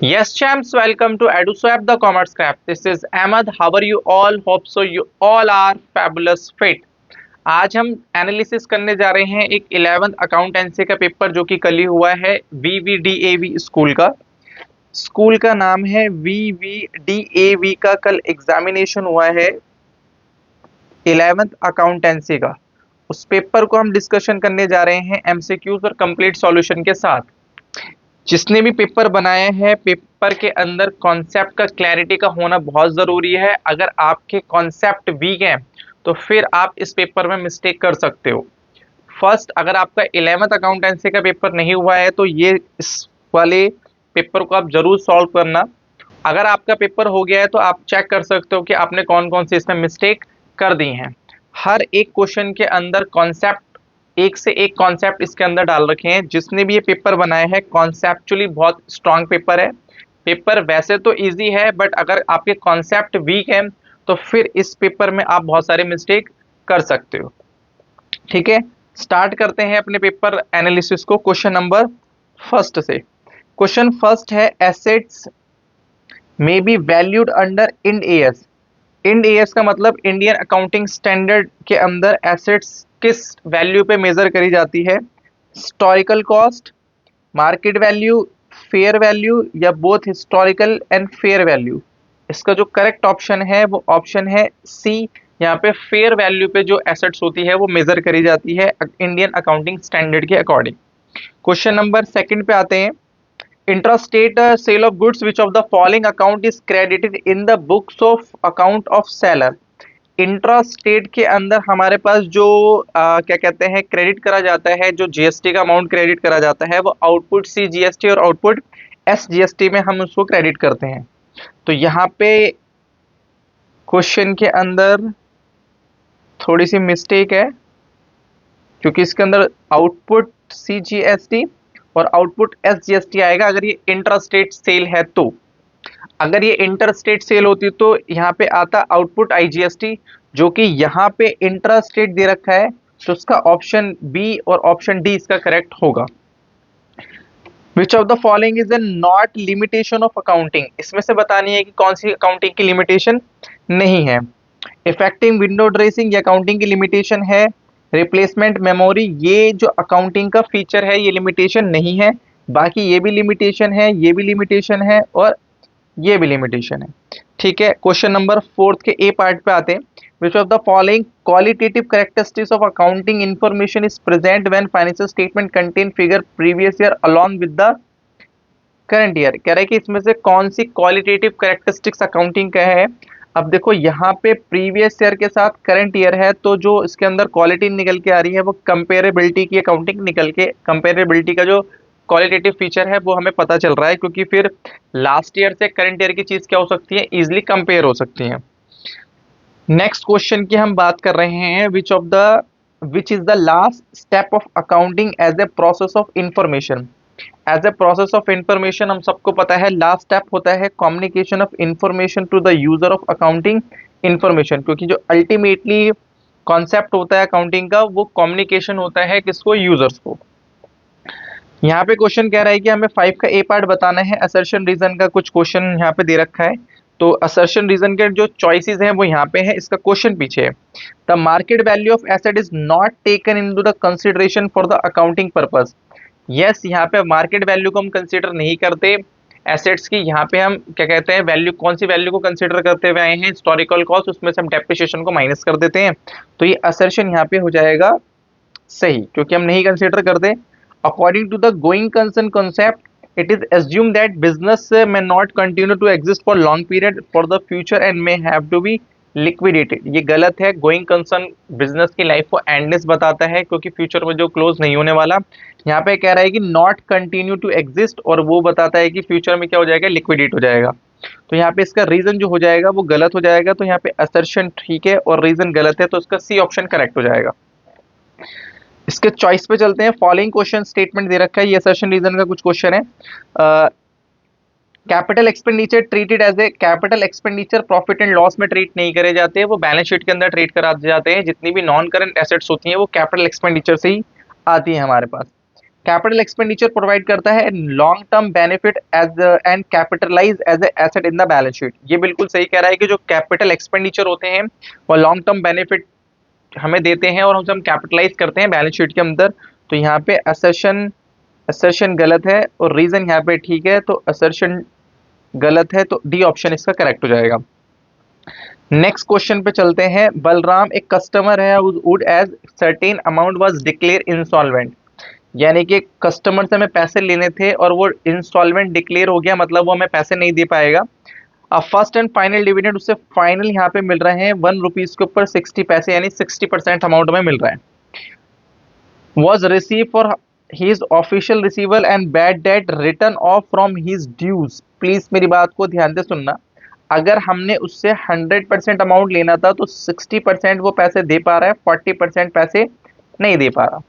Yes, champs, welcome to EduSwap, the Commerce Craft. This is Ahmed. How are you all? Hope so you all are fabulous fit. आज हम analysis करने जा रहे हैं एक 11th accountancy का paper जो कि कल ही हुआ है VVDAV स्कूल का। स्कूल का नाम है VVDAV का कल एग्जामिनेशन हुआ है 11th अकाउंटेंसी का। उस पेपर को हम डिस्कशन करने जा रहे हैं MCQs और कंप्लीट सॉल्यूशन के साथ। जिसने भी पेपर बनाया है, पेपर के अंदर कॉन्सेप्ट का क्लैरिटी का होना बहुत ज़रूरी है। अगर आपके कॉन्सेप्ट वीक हैं तो फिर आप इस पेपर में मिस्टेक कर सकते हो। फर्स्ट, अगर आपका 11th अकाउंटेंसी का पेपर नहीं हुआ है तो ये इस वाले पेपर को आप ज़रूर सॉल्व करना। अगर आपका पेपर हो गया है तो आप चेक कर सकते हो कि आपने कौन कौन से इसमें मिस्टेक कर दी हैं। हर एक क्वेश्चन के अंदर कॉन्सेप्ट, एक से एक कॉन्सेप्ट इसके अंदर डाल रखे हैं। जिसने भी ये पेपर बनाया है कॉन्सेप्चुअली बहुत स्ट्रांग पेपर है। पेपर वैसे तो इजी है बट अगर आपके कॉन्सेप्ट वीक है तो फिर इस पेपर में आप बहुत सारे मिस्टेक कर सकते हो। ठीक है, स्टार्ट करते हैं अपने पेपर एनालिसिस को क्वेश्चन नंबर फर्स्ट से। क्वेश्चन फर्स्ट है, assets may be valued under Ind AS. Ind AS का मतलब इंडियन अकाउंटिंग स्टैंडर्ड के अंदर एसेट्स किस वैल्यू पे मेजर करी जाती है? Historical cost, market value, fair value या both historical and fair value. इसका जो करेक्ट ऑप्शन है वो ऑप्शन है सी। यहाँ पे फेयर वैल्यू पे जो एसेट्स होती है वो मेजर करी जाती है इंडियन अकाउंटिंग स्टैंडर्ड के अकॉर्डिंग। क्वेश्चन नंबर सेकंड पे आते हैं, intrastate sale of goods which of the following account is credited in the books of account of seller. Intrastate के अंदर हमारे पास जो क्या कहते हैं क्रेडिट करा जाता है, जो जीएसटी का अमाउंट क्रेडिट करा जाता है वो आउटपुट सी जीएसटी और आउटपुट एस जीएसटी में हम उसको क्रेडिट करते हैं। तो यहाँ पे क्वेश्चन के अंदर थोड़ी सी मिस्टेक है क्योंकि इसके अंदर आउटपुट सी जीएसटी और आउटपुट एस जीएसटी आएगा अगर ये इंट्रास्टेट सेल है तो। अगर ये इंटरस्टेट सेल होती तो यहाँ पे आता आउटपुट आईजीएसटी, जो कि यहाँ पे इंट्रास्टेट दे रखा है तो उसका ऑप्शन बी और ऑप्शन डी इसका करेक्ट होगा। Which of the following is a not limitation of accounting. इसमें से बतानी है कि कौन सी अकाउंटिंग की लिमिटेशन नहीं है। इफेक्टिव विंडो ड्रेसिंग ये अकाउंटिंग की लिमिटेशन है। रिप्लेसमेंट मेमोरी ये जो अकाउंटिंग का फीचर है ये लिमिटेशन नहीं है। बाकी ये भी लिमिटेशन है, ये भी लिमिटेशन है और ये भी लिमिटेशन है। ठीक है, क्वेश्चन नंबर फोर्थ के ए पार्ट पे आते हैं, which of the following qualitative characteristics of accounting information is present when financial statement contain figure previous year along with the current year. कह रहे हैं कि इसमें से कौन सी क्वालिटेटिव कैरेक्टरिस्टिक्स अकाउंटिंग का है। अब देखो यहाँ पे प्रीवियस ईयर के साथ करंट ईयर है तो जो इसके अंदर क्वालिटी निकल के आ रही है वो कंपेरेबिलिटी की अकाउंटिंग निकल के, कंपेरेबिलिटी का जो क्वालिटेटिव फीचर है वो हमें पता चल रहा है क्योंकि फिर लास्ट ईयर से करंट ईयर की चीज क्या हो सकती है, इजिली कंपेयर हो सकती है। नेक्स्ट क्वेश्चन की हम बात कर रहे हैं, which is the last step of accounting as a process of information. As a process of information हम सबको पता है लास्ट स्टेप होता है communication of information to the user of accounting information, क्योंकि जो अल्टीमेटली कॉन्सेप्ट होता है अकाउंटिंग का वो कम्युनिकेशन होता है किसको, यूजर्स को। यहाँ पे क्वेश्चन कह रहा है कि हमें 5 का ए पार्ट बताना है। असर्शन रीजन का कुछ क्वेश्चन यहाँ पे दे रखा है तो असर्शन रीजन के जो चॉइसेस हैं वो यहाँ पे है, इसका क्वेश्चन पीछे है। The market value of asset is not taken into the consideration for the accounting purpose. Yes, यहाँ पे मार्केट वैल्यू को हम कंसिडर नहीं करते एसेट्स की। यहाँ पे हम क्या कहते हैं वैल्यू, कौन सी वैल्यू को कंसिडर करते हुए आए हैं, हिस्टोरिकल कॉस्ट, उसमें से हम डेप्रिसिएशन को माइनस कर देते हैं। तो ये असर्शन यहाँ पे हो जाएगा सही क्योंकि हम नहीं कंसिडर करते। According to the going concern concept, it is assumed that business may not continue to exist for long period for the future and may have to be liquidated। ये गलत है। गोइंग कंसर्न बिजनेस की life को endless बताता है क्योंकि future में जो क्लोज नहीं होने वाला। यहाँ पे कह रहा है कि नॉट कंटिन्यू टू एग्जिस्ट और वो बताता है कि फ्यूचर में क्या हो जाएगा, लिक्विडेट हो जाएगा। तो यहाँ पे इसका रीजन जो हो जाएगा वो गलत हो जाएगा। तो यहाँ पे असर्शन ठीक है और रीजन गलत है तो इसका सी ऑप्शन करेक्ट हो जाएगा। इसके चॉइस पे चलते हैं। फॉलोइंग क्वेश्चन स्टेटमेंट दे रखा है, ये असर्शन रीजन का कुछ क्वेश्चन है। Capital expenditure treated as a capital expenditure profit and loss में ट्रीट नहीं करे जाते, वो बैलेंस शीट के अंदर ट्रीट करा जाते हैं। जितनी भी नॉन करंट एसेट्स होती हैं वो कैपिटल एक्सपेंडिचर से ही आती है हमारे पास। कैपिटल एक्सपेंडिचर प्रोवाइड करता है long term benefit as and capitalise as a asset in the balance sheet. ये बिल्कुल सही कह रहा है कि जो कैपिटल एक्सपेंडिचर होते हैं वो लॉन्ग टर्म बेनिफिट हमें देते हैं और हम कैपिटलाइज करते हैं बैलेंस शीट के अंदर। तो यहाँ पे असर्शन असर्शन गलत है और रीजन यहाँ पे ठीक है, तो असर्शन गलत है, तो डी ऑप्शन इसका करेक्ट हो जाएगा। नेक्स्ट क्वेश्चन पे चलते हैं। बलराम एक कस्टमर है would as certain amount was declare instalment, यानी कि कस्टमर से हमें पैसे लेने थे और वो इंस्टॉलमेंट डिक्लेयर हो गया, मतलब वो हमें पैसे नहीं दे पाएगा। अब फर्स्ट एंड फाइनल डिविडेंड उससे फाइनल यहाँ पे मिल रहे हैं 1 रुपीज के ऊपर 60 पैसे, यानी 60% अमाउंट में मिल रहा है। Was receive for his official receival and bad debt return of from his dues. Please मेरी बात को ध्यान से सुनना, अगर हमने उससे 100% अमाउंट लेना था तो 60% वो पैसे दे पा रहा है, 40% पैसे नहीं दे पा रहा।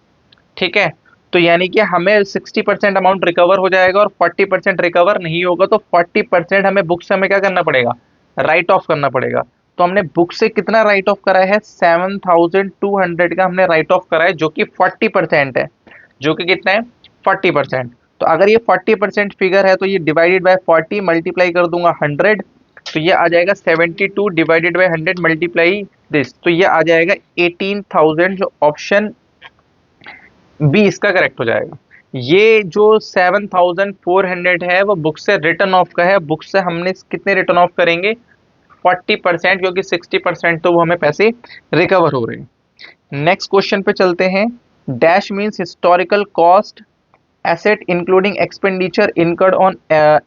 ठीक है, तो यानी कि हमें 60% अमाउंट रिकवर हो जाएगा और 40% रिकवर नहीं होगा, तो 40% हमें बुक से हमें क्या करना पड़ेगा, राइट ऑफ करना पड़ेगा। तो हमने बुक से कितना राइट ऑफ करा है, 7200 का हमने राइट ऑफ करा है, जो कि 40% है, जो कि कितना है 40%। तो अगर ये 40% फिगर है तो ये डिवाइडेड बाय 40 मल्टीप्लाई कर दूंगा 100, तो ये आ जाएगा 72 डिवाइडेड बाय 100 मल्टीप्लाई दिस, तो ये आ जाएगा 18,000, जो ऑप्शन बी इसका करेक्ट हो जाएगा। ये जो 7,400 है वो बुक से रिटर्न ऑफ का है, बुक से हमने कितने रिटर्न ऑफ करेंगे 40%, क्योंकि 60% तो वो हमें पैसे रिकवर हो रहे हैं। नेक्स्ट क्वेश्चन पे चलते हैं। Dash means historical cost asset including expenditure incurred on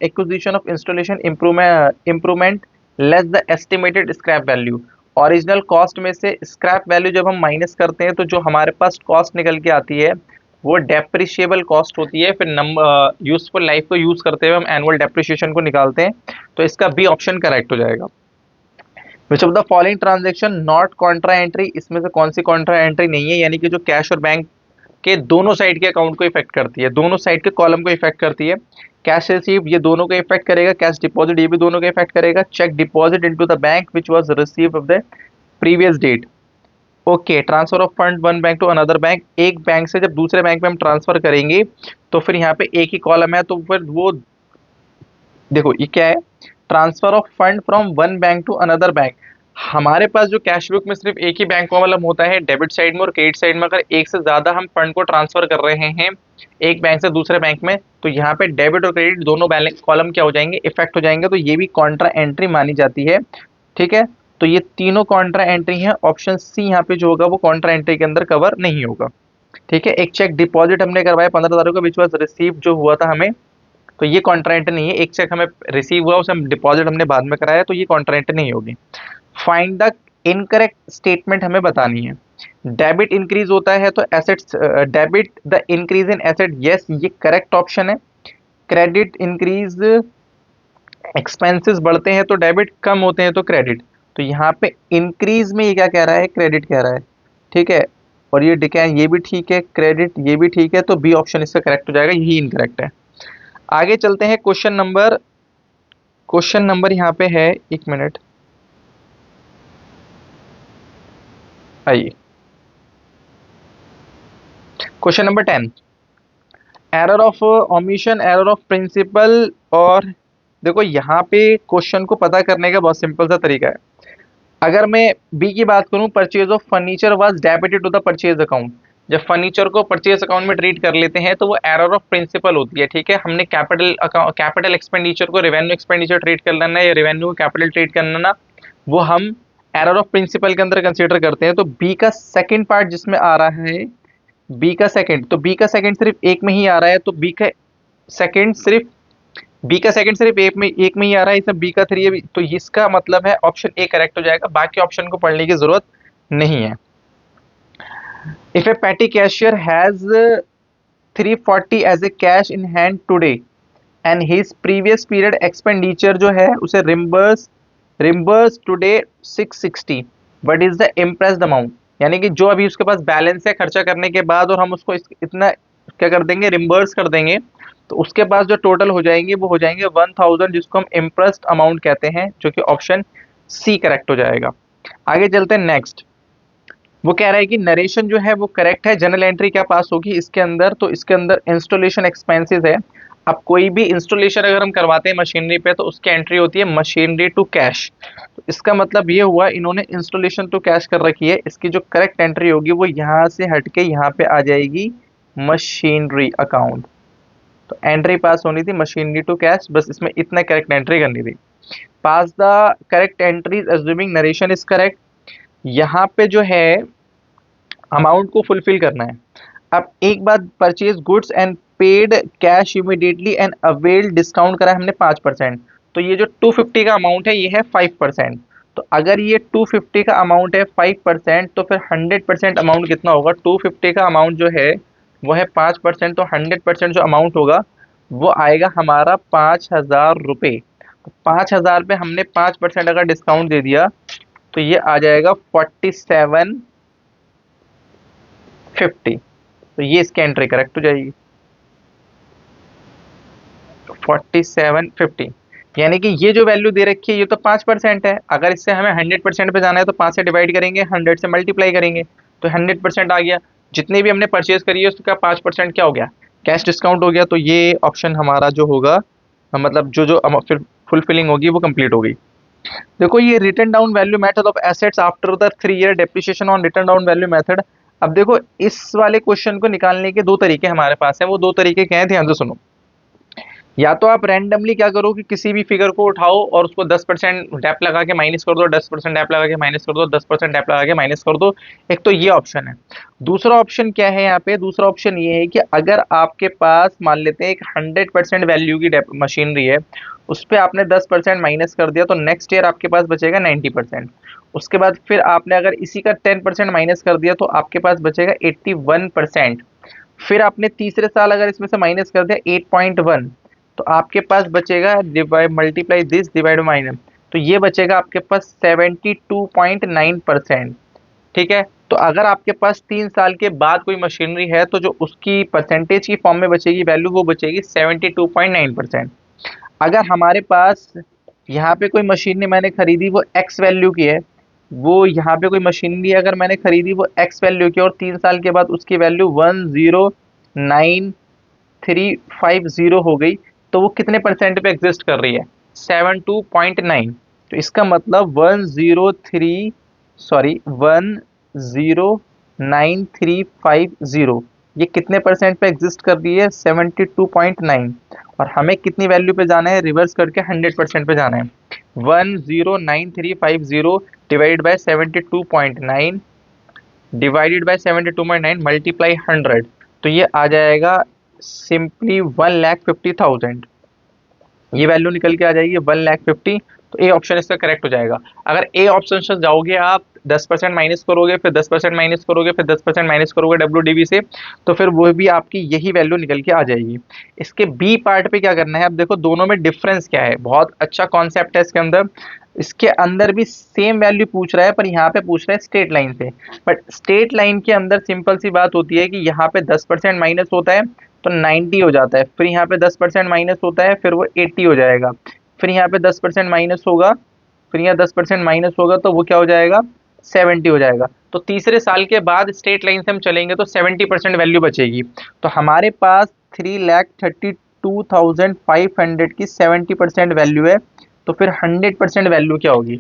acquisition of installation improvement less the estimated scrap value. Original cost में से स्क्रैप वैल्यू जब हम माइनस करते हैं तो जो हमारे पास कॉस्ट निकल के आती है वो डेप्रिशिएबल कॉस्ट होती है। फिर नंबर यूजफुल लाइफ को यूज करते हुए हम एनुअल डेप्रिशिएशन को निकालते हैं, तो इसका बी ऑप्शन करेक्ट हो जाएगा। Which of the following transaction not Contra entry, इसमें से कौन सी कॉन्ट्रा एंट्री नहीं है, यानी कि जो कैश और बैंक के दोनों साइड के अकाउंट को इफेक्ट करती है, दोनों साइड के कॉलम को इफेक्ट करती है। कैश रिसीव ये दोनों को इफेक्ट करेगा, कैश डिपॉजिट ये भी दोनों को इफेक्ट करेगा। Cheque deposit into the bank which was received of the previous date. Okay, transfer of fund one bank to another bank, एक बैंक से जब दूसरे बैंक में हम ट्रांसफर करेंगे तो फिर यहाँ पे एक ही कॉलम है, तो फिर वो देखो ये क्या है, transfer of fund from one bank to another bank. हमारे पास जो कैश बुक में सिर्फ एक ही बैंक कॉलम होता है डेबिट साइड में, और क्रेडिट साइड में अगर एक से ज्यादा हम फंड को ट्रांसफर कर रहे हैं एक बैंक से दूसरे बैंक में, तो यहाँ पे डेबिट और क्रेडिट दोनों बैलेंस कॉलम क्या हो जाएंगे, इफेक्ट हो जाएंगे, तो ये भी कॉन्ट्रा एंट्री मानी जाती है। ठीक है, तो ये तीनों कॉन्ट्रा एंट्री है, ऑप्शन सी यहाँ पे जो होगा वो कॉन्ट्रा एंट्री के अंदर कवर नहीं होगा। ठीक है, एक चेक डिपॉजिट हमने करवाया 15,000 का, विच वाज रिसीव जो हुआ था हमें, तो ये कॉन्ट्रा एंट्री नहीं है। एक चेक हमें रिसीव हुआ, उसे हम डिपॉजिट हमने बाद में कराया, तो ये कॉन्ट्रा एंट्री नहीं होगी। फाइंड द इनकरेक्ट स्टेटमेंट हमें बतानी है। डेबिट इंक्रीज होता है तो assets, debit the increase in asset, yes ये करेक्ट ऑप्शन है। क्रेडिट इंक्रीज, एक्सपेंसेस बढ़ते हैं तो डेबिट, कम होते हैं तो क्रेडिट। तो यहाँ पे इंक्रीज में ये क्या कह रहा है, क्रेडिट कह रहा है। ठीक है, और ये डिक्लाइन ये भी ठीक है, क्रेडिट ये भी ठीक है, तो बी ऑप्शन इसका करेक्ट हो जाएगा, यही इनकरेक्ट है। आगे चलते हैं क्वेश्चन नंबर यहाँ पे है, एक मिनट आइए, question number 10, error of omission, error of principle. और देखो यहाँ पे क्वेश्चन को पता करने का बहुत सिंपल सा तरीका है। अगर मैं बी की बात करूं, purchase of furniture was debited to the purchase account, जब फर्नीचर को परचेज अकाउंट में ट्रीट कर लेते हैं तो वो एरर ऑफ प्रिंसिपल होती है। ठीक है, हमने कैपिटल एक्सपेंडिचर को रेवेन्यू एक्सपेंडिचर ट्रीट कर लेना या रेवेन्यू को कैपिटल ट्रीट करना, वो हम एरर ऑफ प्रिंसिपल के अंदर कंसीडर करते हैं। तो बी का सेकंड पार्ट जिसमें आ रहा है, बी का सेकंड, तो बी का सेकंड सिर्फ एक में ही आ रहा है, तो बी का सेकंड सिर्फ एक में ही आ रहा है, इसमें बी का 3 है, तो इसका मतलब है ऑप्शन ए करेक्ट हो जाएगा, बाकी ऑप्शन को पढ़ने की जरूरत नहीं है। If a petty cashier has 340 as a cash in hand today and his previous period expenditure जो है उसे reimburse today 660, what is the imprest amount, यानी कि जो अभी उसके पास बैलेंस है खर्चा करने के बाद, और हम उसको इतना क्या कर देंगे, रिम्बर्स कर देंगे, तो उसके पास जो टोटल हो जाएंगे वो हो जाएंगे 1000, जिसको हम इम्प्रेस्ड अमाउंट कहते हैं, जो कि ऑप्शन सी करेक्ट हो जाएगा। आगे चलते हैं नेक्स्ट। वो कह रहा है कि नरेशन जो है वो करेक्ट है, जनरल एंट्री क्या पास होगी इसके अंदर, तो इसके अंदर इंस्टॉलेशन एक्सपेंसेस है। अब कोई भी इंस्टॉलेशन अगर हम करवाते हैं मशीनरी पे तो उसकी एंट्री होती है मशीनरी टू कैश। तो इसका मतलब ये हुआ इन्होंने इंस्टॉलेशन टू कैश कर रखी है, इसकी जो करेक्ट एंट्री होगी वो यहाँ से हट के यहाँ पे आ जाएगी मशीनरी अकाउंट। तो एंट्री पास होनी थी मशीनरी टू कैश, बस इसमें इतना करेक्ट एंट्री करनी थी। Pass the correct entries assuming narration is correct. यहाँ पे जो है अमाउंट को फुलफिल करना है। अब एक बात, purchase goods and paid cash immediately and avail discount करा है हमने 5%, तो ये जो 250 का अमाउंट है ये है 5%। तो अगर ये 250 का अमाउंट है 5%, तो फिर 100% अमाउंट कितना होगा? 250 का अमाउंट जो है वो है 5%, तो 100% जो अमाउंट होगा वो आएगा हमारा 5,000 रुपये। तो 5,000 पे हमने 5% अगर डिस्काउंट दे दिया तो ये आ जाएगा 4750। तो ये इसकी एंट्री करेक्ट हो जाएगी 4750। यानी कि ये जो वैल्यू दे रखी है ये तो 5% है, अगर इससे हमें 100% पे जाना है तो 5 से डिवाइड करेंगे, 100 से मल्टीप्लाई करेंगे तो 100% आ गया। जितनी भी हमने परचेज करी है उसका 5% क्या हो गया? कैश डिस्काउंट हो गया। तो ये ऑप्शन हमारा जो होगा, मतलब जो जो फिर फुलफिलिंग होगी वो कंप्लीट हो गई। देखो ये return down value method of assets after the 3 year depreciation on return down value method. अब देखो इस वाले क्वेश्चन को निकालने के दो तरीके हमारे पास है, वो दो तरीके क्या हैं ध्यान से सुनो। या तो आप रैंडमली क्या करो कि किसी भी फिगर को उठाओ और उसको 10% डैप लगा के माइनस कर दो, 10% डैप लगा के माइनस कर दो, 10% डैप लगा के माइनस कर दो। एक तो ये ऑप्शन है। दूसरा ऑप्शन क्या है यहाँ पे? दूसरा ऑप्शन ये है कि अगर आपके पास मान लेते हैं एक 100% वैल्यू की मशीनरी है, उस पर आपने 10% माइनस कर दिया तो नेक्स्ट ईयर आपके पास बचेगा 90%। उसके बाद फिर आपने अगर इसी का 10% माइनस कर दिया तो आपके पास बचेगा 81%। फिर आपने तीसरे साल अगर इसमें से माइनस कर दिया 8.1, तो आपके पास बचेगा divide multiply this divide minus, तो ये बचेगा आपके पास 72.9%। ठीक है, तो अगर आपके पास 3 साल के बाद कोई मशीनरी है तो जो उसकी परसेंटेज की फॉर्म में बचेगी वैल्यू वो बचेगी 72.9%। अगर हमारे पास यहाँ पे कोई मशीनरी मैंने खरीदी वो एक्स वैल्यू की है, वो यहाँ पे कोई मशीनरी अगर मैंने खरीदी वो एक्स वैल्यू की और 3 साल के बाद उसकी वैल्यू 109,350 हो गई, तो वो कितने परसेंट पे एग्जिस्ट कर रही है? 72.9। तो इसका मतलब 109,350 ये कितने परसेंट पे एग्जिस्ट कर रही है? 72.9। और हमें कितनी वैल्यू पे जाना है? रिवर्स करके 100% पे जाना है। 109,350 divided by 72.9 divided by 72.9 multiply 100, तो ये आ जाएगा सिंपली 1,50,000। ये वैल्यू निकल के आ जाएगी 1,50,000। तो ए ऑप्शन इसका करेक्ट हो जाएगा। अगर ए ऑप्शन से जाओगे आप 10% माइनस करोगे, फिर 10% माइनस करोगे, फिर 10% माइनस करोगे WDV से, तो फिर वो भी आपकी यही वैल्यू निकल के आ जाएगी। इसके बी पार्ट पे क्या करना है? अब देखो दोनों में डिफरेंस क्या है, बहुत अच्छा कॉन्सेप्ट है इसके अंदर। इसके अंदर भी सेम वैल्यू पूछ रहा है पर यहाँ पे पूछ रहा है स्ट्रेट लाइन से। बट स्ट्रेट लाइन के अंदर सिंपल सी बात होती है कि यहाँ पे 10% माइनस होता है तो 90 हो जाता है, फिर यहाँ पे 10% माइनस होता है फिर वो 80 हो जाएगा, फिर यहाँ पे 10% माइनस होगा, फिर यहाँ 10% माइनस होगा तो वो क्या हो जाएगा? 70 हो जाएगा। तो तीसरे साल के बाद स्ट्रेट लाइन से हम चलेंगे तो 70% वैल्यू बचेगी। तो हमारे पास 3,32,500 की 70% वैल्यू है, तो फिर 100% वैल्यू क्या होगी?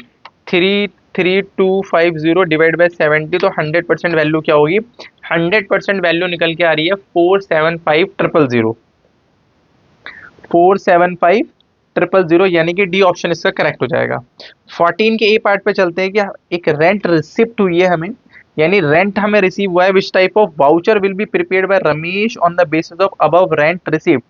33250 डिवाइड बाय 70, तो 100% वैल्यू क्या होगी? 100% वैल्यू निकल के आ रही है 475,000। 475,000 यानी कि डी ऑप्शन इसका करेक्ट हो जाएगा। 14 के ए पार्ट पे चलते हैं कि एक रेंट रिसिप्ट हुई है हमें, यानी रेंट हमें रिसीव हुआ है। Which type of voucher will be prepared by Ramesh on the basis of above rent receipt.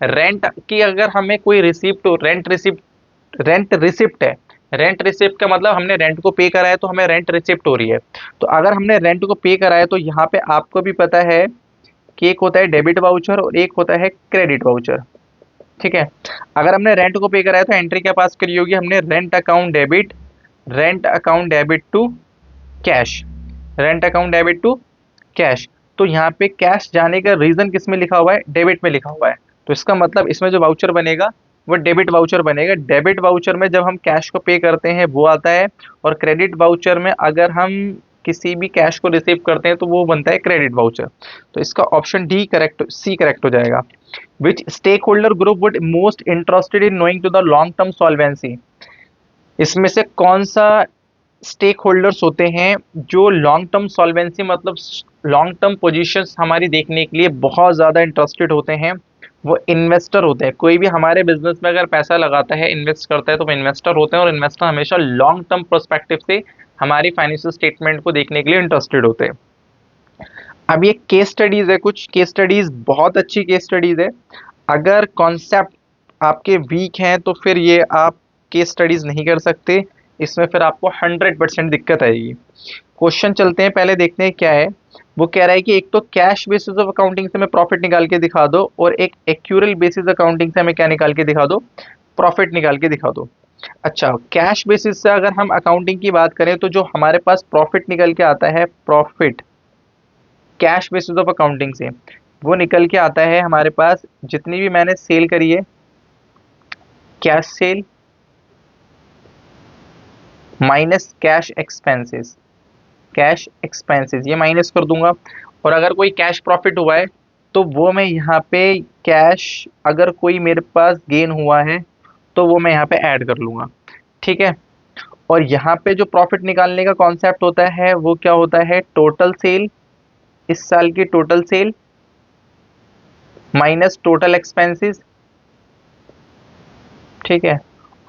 Rent की अगर हमें कोई रिसिप्ट हो, रेंट रिसिप्ट है, रेंट रिसिप्ट का मतलब हमने रेंट को पे करा है तो हमें रेंट रिसिप्ट हो रही है। तो अगर हमने रेंट को पे करा है तो यहाँ पे आपको भी पता है कि एक होता है डेबिट वाउचर और एक होता है क्रेडिट वाउचर। ठीक है, अगर हमने रेंट को पे करा है तो एंट्री क्या पास करी होगी हमने? Rent account debit to cash, rent account debit to cash. तो यहाँ पे कैश जाने का रीजन किस में लिखा हुआ है? डेबिट में लिखा हुआ है। तो इसका मतलब इसमें जो वाउचर बनेगा वो डेबिट वाउचर बनेगा। डेबिट वाउचर में जब हम कैश को पे करते हैं वो आता है, और क्रेडिट वाउचर में अगर हम किसी भी कैश को रिसीव करते हैं तो वो बनता है क्रेडिट वाउचर। तो इसका option D correct, C correct हो जाएगा। Which stakeholder group would most interested in knowing to the long term solvency, इसमें से कौन सा स्टेक होल्डर्स होते हैं जो लॉन्ग टर्म सॉल्वेंसी मतलब लॉन्ग टर्म पोजीशंस हमारी देखने के लिए बहुत ज़्यादा इंटरेस्टेड होते हैं? वो इन्वेस्टर होते हैं। कोई भी हमारे बिजनेस में अगर पैसा लगाता है, इन्वेस्ट करता है, तो वो इन्वेस्टर होते हैं, और इन्वेस्टर हमेशा लॉन्ग टर्म पर्सपेक्टिव से हमारी फाइनेंशियल स्टेटमेंट को देखने के लिए इंटरेस्टेड होते हैं। अब ये केस स्टडीज़ है, कुछ केस स्टडीज़ बहुत अच्छी केस स्टडीज़ है। अगर कॉन्सेप्ट आपके वीक हैं तो फिर ये आप केस स्टडीज़ नहीं कर सकते, इसमें फिर आपको 100% दिक्कत आएगी। क्वेश्चन चलते हैं, पहले देखते हैं क्या है। वो कह रहा है कि एक तो कैश बेसिस ऑफ अकाउंटिंग से हमें प्रॉफिट निकाल के दिखा दो, और एक एक्यूरल बेसिस अकाउंटिंग से हमें क्या निकाल के दिखा दो, प्रॉफिट निकाल के दिखा दो। अच्छा, कैश बेसिस से अगर हम अकाउंटिंग की बात करें तो जो हमारे पास प्रॉफिट निकल के आता है, profit cash basis of accounting से वो निकल के आता है हमारे पास, जितनी भी मैंने सेल करी है, cash cell minus cash expenses, cash expenses ये माइनस कर दूंगा। और अगर कोई कैश प्रॉफिट हुआ है तो वो मैं यहाँ पे कैश, अगर कोई मेरे पास गेन हुआ है तो वो मैं यहाँ पे ऐड कर लूँगा, ठीक है। और यहाँ पे जो प्रॉफिट निकालने का कॉन्सेप्ट होता है वो क्या होता है, टोटल सेल, इस साल की total sale minus total expenses, ठीक है।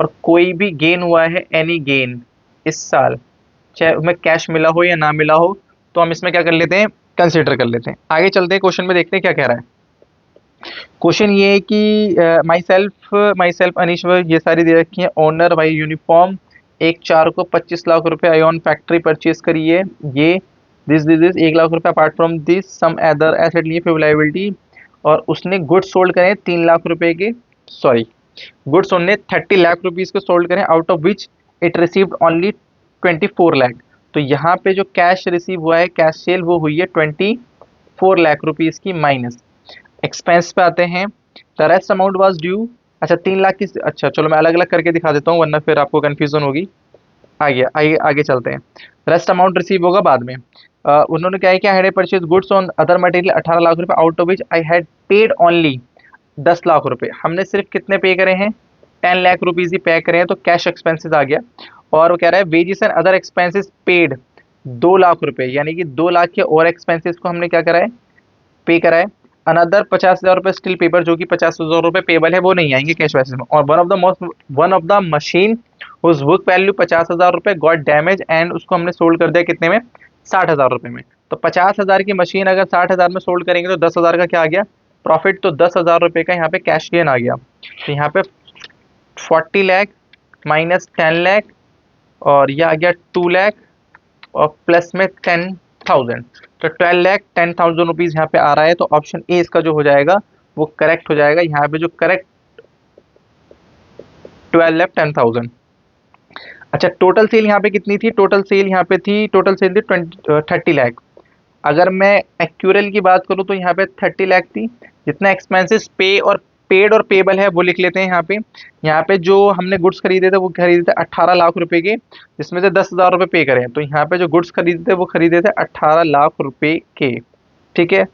और कोई भी गेन हुआ है, एनी गेन इस साल, चाहे उसमें कैश मिला हो या ना मिला हो, तो हम इसमें क्या कर लेते हैं, कंसिडर कर लेते हैं। आगे चलते हैं, क्वेश्चन में देखते हैं क्या कह रहा है। क्वेश्चन ये है कि माई सेल्फ अनीश ये सारी दे रखी है। ओनर बाई यूनिफॉर्म, एक 4 को 25 लाख रुपए आयोन फैक्ट्री परचेज करी है, ये दिस 1 लाख रुपए apart from this some other asset लिए फिर लायबिलिटी। और उसने गुड्स सोल्ड करे 3 लाख रुपए के, सॉरी गुड्स उन्होंने 30 लाख रुपीज को सोल्ड करें, out of which it received only 24 lakh. तो यहाँ पे जो कैश रिसीव हुआ है, कैश सेल, वो हुई है 24 लाख रुपीज की माइनस। एक्सपेंस पे आते हैं, the rest amount was due, अच्छा 3 लाख की, अच्छा चलो मैं अलग अलग करके दिखा देता हूँ वरना फिर आपको कन्फ्यूजन होगी। आगे आगे आगे चलते हैं, रेस्ट अमाउंट रिसीव होगा बाद में। उन्होंने क्या है कि I had purchase goods on other material 18 lakh रुपए, out of which I had paid only 10 lakh रुपए। हमने सिर्फ कितने पे करे हैं, 10 लाख रुपीज ही पे करे हैं, तो कैश एक्सपेंसेस आ गया। और वो कह रहा है wages and other expenses paid 2 lakh रुपए, यानी कि 2 लाख के और एक्सपेंसेस को हमने क्या करा है, पे करा है। अनदर 50,000 रुपए स्टिल पेपर, जो कि 50,000 रुपए पेबल है, वो नहीं आएंगे कैश बेसिस में। और वन ऑफ द मशीन उस बुक वैल्यू 50,000 रुपए गॉट डैमेज, एंड उसको हमने सोल्ड कर दिया कितने में, 60,000 रुपए में। तो 50,000 की मशीन अगर 60,000 में सोल्ड करेंगे तो 10,000 का क्या आ गया, प्रॉफिट। तो 10,000 रुपए का यहाँ पे कैश गेन आ गया। तो यहाँ पे 40 लाख माइनस 10 लाख, और ये आ गया 2 लाख, और प्लस में 10,000, तो 12 लाख 10,000 रुपीज यहाँ पे आ रहा है। तो ऑप्शन ए इसका जो हो जाएगा वो करेक्ट हो जाएगा। यहाँ पे जो करेक्ट 12 लाख 10,000। अच्छा, टोटल सेल यहाँ पे कितनी थी, टोटल सेल यहाँ पे थी, टोटल सेल थी 30 लाख। अगर मैं एक्यूरल की बात करूँ तो यहाँ पे 30 लाख थी। जितना एक्सपेंसेस पे और पेड और पेबल है वो लिख लेते हैं यहाँ पे। यहाँ पे जो हमने गुड्स खरीदे थे वो खरीदे थे 18 लाख रुपए के, जिसमें से 10,000 रुपये पे करें। तो यहाँ पे जो गुड्स खरीदे थे वो खरीदे थे 18 लाख रुपए के, ठीक है।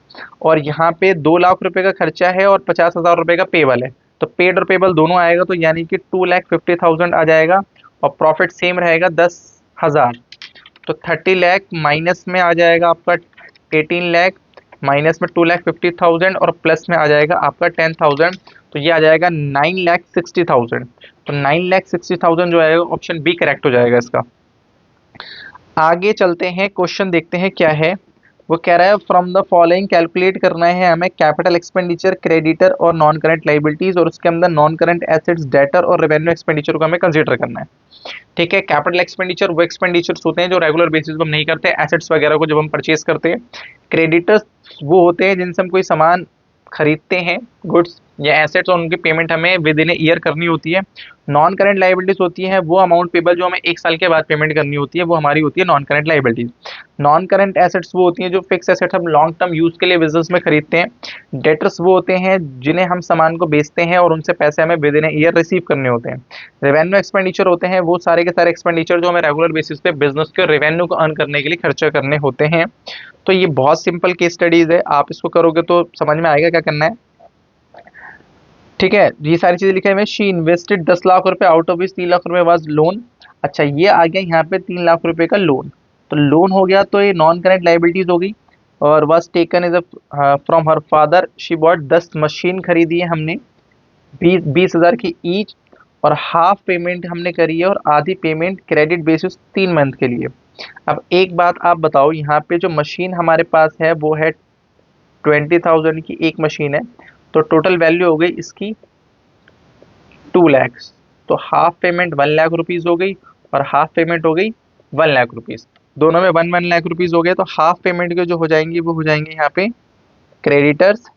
और यहाँ पे 2 लाख रुपए का खर्चा है और 50,000 रुपये का पेबल है, तो पेड और पेबल दोनों आएगा, तो यानी कि 2,50,000 आ जाएगा। और प्रॉफिट सेम रहेगा 10,000, तो 30 लाख माइनस में आ जाएगा आपका 18 लाख, माइनस में 2,50,000, और प्लस में आ जाएगा आपका 10,000। तो ये आ जाएगा 9,60,000। तो 9,60,000 जो आएगा ऑप्शन बी करेक्ट हो जाएगा इसका। आगे चलते हैं, क्वेश्चन देखते हैं क्या है। वो कह रहा है फ्रॉम द फॉलोइंग कैलकुलेट करना है हमें कैपिटल एक्सपेंडिचर, क्रेडिटर और नॉन करंट लाइबिलिटीज, और उसके अंदर नॉन करंट एसेट्स, डेटर और रेवेन्यू एक्सपेंडिचर को हमें कंसीडर करना है, ठीक है। कैपिटल एक्सपेंडिचर वो एक्सपेंडिचर्स होते हैं जो रेगुलर बेसिस पर हम नहीं करते, एसेट्स वगैरह को जब हम परचेज करते हैं। क्रेडिटर्स वो होते हैं जिनसे हम कोई सामान खरीदते हैं, गुड्स ये एसेट्स और उनकी पेमेंट हमें विद इन ए ईयर करनी होती है। नॉन करेंट लाइबिलिटीज होती है वो अमाउंट पेबल जो हमें 1 साल के बाद पेमेंट करनी होती है, वो हमारी होती है non current liabilities. Non current assets वो होती हैं जो फिक्स एसेट हम लॉन्ग टर्म यूज के लिए बिजनेस में खरीदते हैं। डेटर्स वो होते हैं जिन्हें हम सामान को बेचते हैं और उनसे पैसे हमें with in a year receive करने होते हैं। रेवेन्यू एक्सपेंडिचर होते हैं वो सारे के सारे एक्सपेंडिचर जो हमें रेगुलर बेसिस पे बिजनेस के रेवेन्यू को अर्न करने के लिए खर्चा करने होते हैं। तो ये बहुत सिंपल केस स्टडीज है, आप इसको करोगे तो समझ में आएगा क्या करना है। ठीक है, ये सारी चीजें लिखे हुए। शी इन्वेस्टेड 10 लाख रुपए, आउट ऑफ विच 3 लाख रुपए वाज लोन। अच्छा, ये आ गया यहाँ पे 3 लाख रुपए का लोन, तो लोन हो गया तो ये नॉन करेंट लाइबिलिटीज हो गई। और was taken as from her father, she bought 10 machine खरीदी है हमने 20,000 की ईच, और हाफ पेमेंट हमने करी है और आधी पेमेंट क्रेडिट बेसिस 3 मंथ के लिए। अब एक बात आप बताओ, यहाँ पे जो मशीन हमारे पास है वो है 20,000 की एक मशीन है, तो टोटल वैल्यू हो गई इसकी 2 लाख। तो हाफ पेमेंट 1 लाख रुपीज हो गई और हाफ पेमेंट हो गई 1 लाख रुपीज, दोनों में 1 लाख रुपीज हो गए। तो हाफ पेमेंट के जो हो जाएंगे वो हो जाएंगे यहाँ पे क्रेडिटर्स।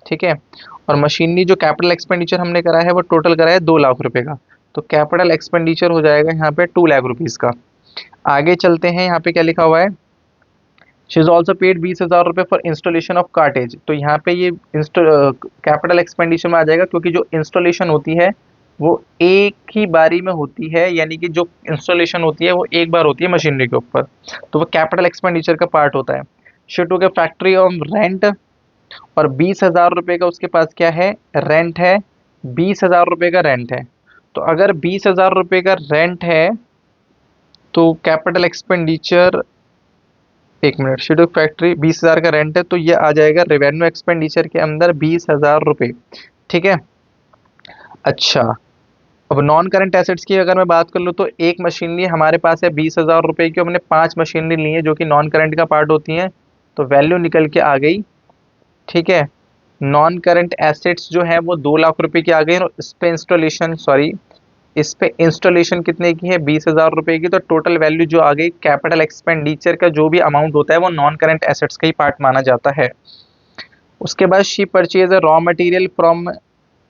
ठीक है, और मशीनरी जो कैपिटल एक्सपेंडिचर हमने करा है वो टोटल करा है 2 लाख रुपए का, तो कैपिटल एक्सपेंडिचर हो जाएगा यहाँ पे 2 लाख रुपीज का। आगे चलते हैं, यहाँ पे क्या लिखा हुआ है, शी इज ऑल्सो पेड 20,000 रुपये फॉर इंस्टॉलेशन ऑफ कार्टेज। तो यहाँ पे ये कैपिटल एक्सपेंडिचर में आ जाएगा, क्योंकि जो इंस्टॉलेशन होती है वो एक ही बारी में होती है, यानी कि जो इंस्टॉलेशन होती है वो एक बार होती है मशीनरी के ऊपर, तो वो कैपिटल एक्सपेंडिचर का पार्ट होता है। She took A factory on rent, और 20,000 रुपये का उसके पास क्या है, रेंट है। 20,000 रुपये का रेंट है, तो अगर 20,000 रुपये का रेंट है तो कैपिटल एक्सपेंडिचर, एक मिनट, शेड्यूल फैक्ट्री 20,000 का रेंट है, तो ये आ जाएगा रेवेन्यू एक्सपेंडिचर के अंदर 20,000 रुपये। ठीक है, अच्छा, अब नॉन करंट एसेट्स की अगर मैं बात कर लूँ तो एक मशीनरी हमारे पास है 20,000 रुपये की, हमने 5 मशीनरी ली है जो कि नॉन करंट का पार्ट होती हैं, तो वैल्यू निकल के आ गई। ठीक है, नॉन करंट एसेट्स जो है वो 2 लाख रुपए की आ गई, और इस पे इंस्टॉलेशन, सॉरी, इस पे इंस्टॉलेशन कितने की है, 20,000 रुपए की, तो टोटल वैल्यू जो आ गई कैपिटल एक्सपेंडिचर का जो भी अमाउंट होता है वो नॉन करंट एसेट्स का ही पार्ट माना जाता है। उसके बाद she purchase a raw material from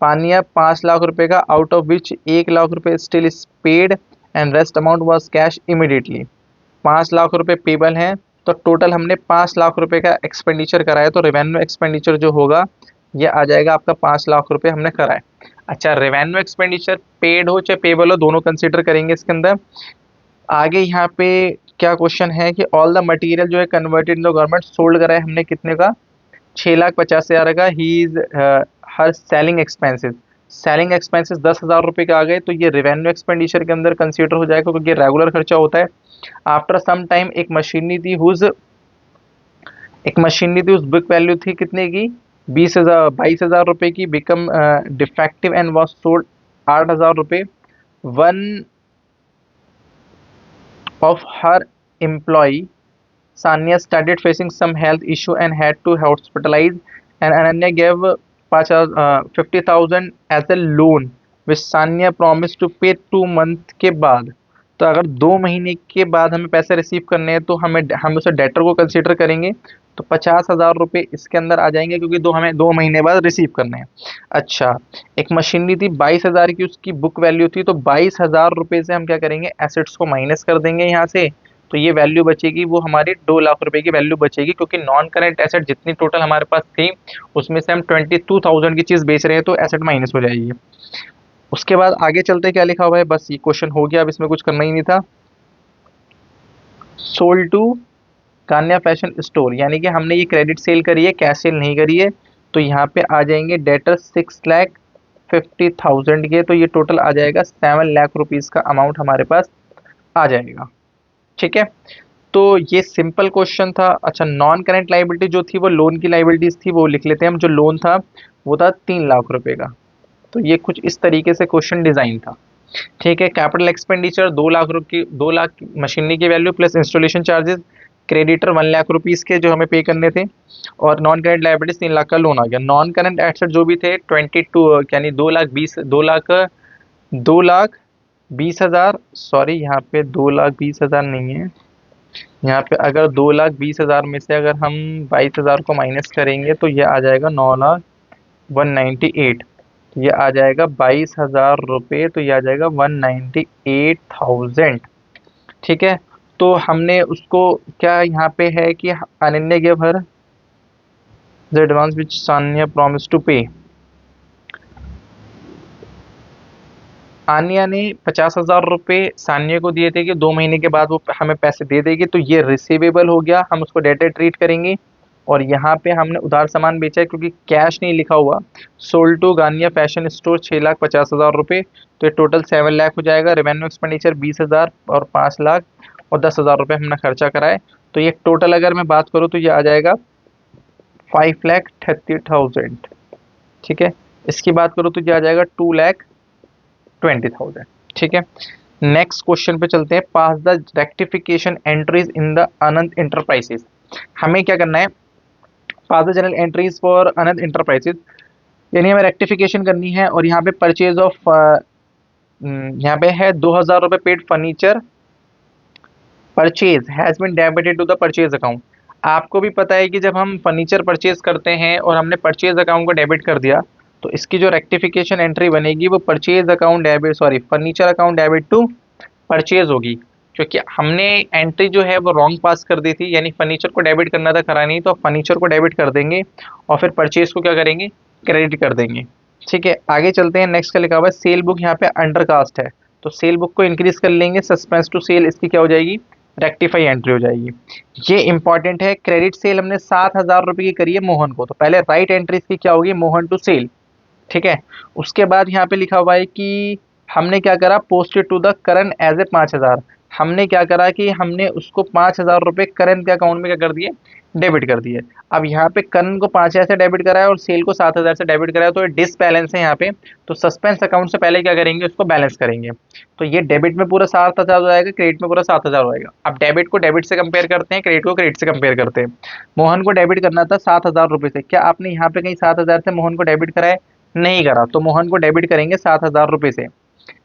पानिया 5 लाख रुपए का, आउट ऑफ विच 1 लाख रुपए still is paid and rest amount was cash immediately. 5 lakh रुपए पेबल हैं, तो टोटल हमने 5 लाख रुपए का एक्सपेंडिचर कराया, तो रेवेन्यू एक्सपेंडिचर जो होगा ये आ जाएगा आपका 5 लाख रुपए हमने कराए। अच्छा, रेवेन्यू एक्सपेंडिचर पेड हो चाहे पेबल हो, दोनों कंसीडर करेंगे इसके अंदर। आगे यहाँ पे क्या क्वेश्चन है कि ऑल द मटेरियल जो है converted in the government sold करा है हमने कितने का, 6,50,000 का। He is her selling expenses, selling expenses 10,000 रुपये के आ गए, तो ये रेवेन्यू एक्सपेंडिचर के अंदर कंसीडर हो जाएगा, क्योंकि रेगुलर खर्चा होता है। आफ्टर सम टाइम एक मशीनरी थी उस बुक वैल्यू थी कितने की, 22,000 रुपये की, become defective and was sold 8,000 रुपये। One of her employee Sanya started facing some health issue and had to hospitalize, and Ananya gave 50,000 as a loan which Sanya promised to pay 2 month के बाद। तो अगर 2 महीने के बाद हमें पैसे रिसीव करने हैं तो हम उसे डेटर को कंसीडर करेंगे, तो 50,000 रुपये इसके अंदर आ जाएंगे, क्योंकि हमें 2 महीने बाद रिसीव करने हैं। अच्छा, एक मशीनरी थी 22,000 की, उसकी बुक वैल्यू थी, तो 22,000 रुपये से हम क्या करेंगे, एसेट्स को माइनस कर देंगे यहाँ से, तो ये वैल्यू बचेगी वो हमारी 2 लाख रुपए की वैल्यू बचेगी, क्योंकि नॉन करेंट एसेट जितनी टोटल हमारे पास थी उसमें से हम 22,000 की चीज बेच रहे हैं, तो एसेट माइनस हो जाएगी। उसके बाद आगे चलते क्या लिखा हुआ है, बस ये क्वेश्चन हो गया, अब इसमें कुछ करना ही नहीं था। Sold to Kanya fashion store, यानी कि हमने ये क्रेडिट सेल करी है, कैश सेल नहीं करी है, तो यहाँ पे आ जाएंगे डेटर 6,50,000 के, तो ये टोटल आ जाएगा 7 लाख रुपीज का अमाउंट हमारे पास आ जाएगा। ठीक है, तो ये सिंपल क्वेश्चन था। अच्छा, नॉन करेंट लाइबिलिटी जो थी वो लोन की लाइबिलिटीज थी, वो लिख लेते हैं हम। जो लोन था वो था 3 लाख रुपए का, तो ये कुछ इस तरीके से क्वेश्चन डिजाइन था। ठीक है, कैपिटल एक्सपेंडिचर 2 लाख रुपये, 2 लाख मशीनरी की value plus installation charges, creditor 1 lakh rupees के जो हमें पे करने थे, और नॉन करेंट लाइबिलिटीज 3 लाख का लोन आ गया। नॉन करेंट एसेट जो भी थे 22, यानी 2,20,000, सॉरी यहाँ पे 2,20,000 नहीं है, यहाँ पे अगर 2,20,000 में से अगर हम 22,000 को माइनस करेंगे तो ये आ जाएगा 9,198। तो ये आ जाएगा 22,000 रुपये, तो ये आ जाएगा 198,000। ठीक है, तो हमने उसको क्या यहाँ पे है कि Ananya give her the advance which Sanya promise to pay. Aanya ने 50,000 रुपये सान्या को दिए थे कि 2 महीने के बाद वो हमें पैसे दे देगी, तो ये रिसीवेबल हो गया, हम उसको डेटर ट्रीट करेंगे। और यहाँ पे हमने उधार सामान बेचा है क्योंकि कैश नहीं लिखा हुआ। Sold to Ganiya fashion store 6,50,000 रुपये, तो ये टोटल 7 लाख हो जाएगा। रेवेन्यू एक्सपेंडिचर 20,000 और 5 लाख और 10,000 रुपये हमने खर्चा कराए, तो ये टोटल अगर मैं बात करूँ तो ये आ जाएगा 5,30,000। ठीक है, इसकी बात करूँ तो ये आ जाएगा 2,20,000। ठीक है, नेक्स्ट क्वेश्चन पे चलते हैं। Pass the rectification entries in the Anant enterprises. हमें क्या करना है, pass the journal entries for Anant enterprises, यानी हमें रेक्टिफिकेशन करनी है। और यहाँ पे परचेज ऑफ यहाँ पे है 2,000 रुपये paid furniture purchase has been debited to the purchase account. आपको भी पता है कि जब हम फर्नीचर परचेज करते हैं और हमने परचेज अकाउंट को डेबिट कर दिया, तो इसकी जो रेक्टिफिकेशन एंट्री बनेगी वो purchase account debit, sorry, furniture account debit to purchase होगी। क्योंकि हमने एंट्री जो है वो रॉन्ग पास कर दी थी, यानी फर्नीचर को डेबिट करना था, करा नहीं, तो फर्नीचर को डेबिट कर देंगे और फिर परचेज को क्या करेंगे, क्रेडिट कर देंगे। ठीक है, आगे चलते हैं। नेक्स्ट का लिखा हुआ है सेल बुक, यहाँ पे अंडर कास्ट है, तो सेल बुक को इंक्रीज कर लेंगे। सस्पेंस टू सेल, इसकी क्या हो जाएगी, रेक्टिफाई एंट्री हो जाएगी। ये इंपॉर्टेंट है। क्रेडिट सेल हमने 7,000 रुपये की करी है मोहन को, तो पहले राइट एंट्री इसकी क्या होगी, मोहन टू सेल। ठीक है, उसके बाद यहाँ पे लिखा हुआ है कि हमने क्या करा, posted to the Karan as a 5,000। हमने क्या करा कि हमने उसको 5,000 रुपये करण के अकाउंट में क्या कर दिए, डेबिट कर दिए। अब यहाँ पे करण को 5,000 से डेबिट कराया और सेल को 7,000 से डेबिट कराया, तो ये डिसबैलेंस है यहाँ पे। तो सस्पेंस अकाउंट से पहले क्या करेंगे, उसको बैलेंस करेंगे। तो ये डेबिट में पूरा 7,000 हो जाएगा, क्रेडिट में पूरा 7,000 हो जाएगा। अब डेबिट को डेबिट से कंपेयर करते हैं, क्रेडिट को क्रेडिट से कंपेयर करते हैं। मोहन को डेबिट करना था 7,000 रुपये से, क्या आपने यहाँ पे कहीं 7,000 से मोहन को डेबिट कराया, नहीं करा, तो मोहन को डेबिट करेंगे 7,000 रुपये से।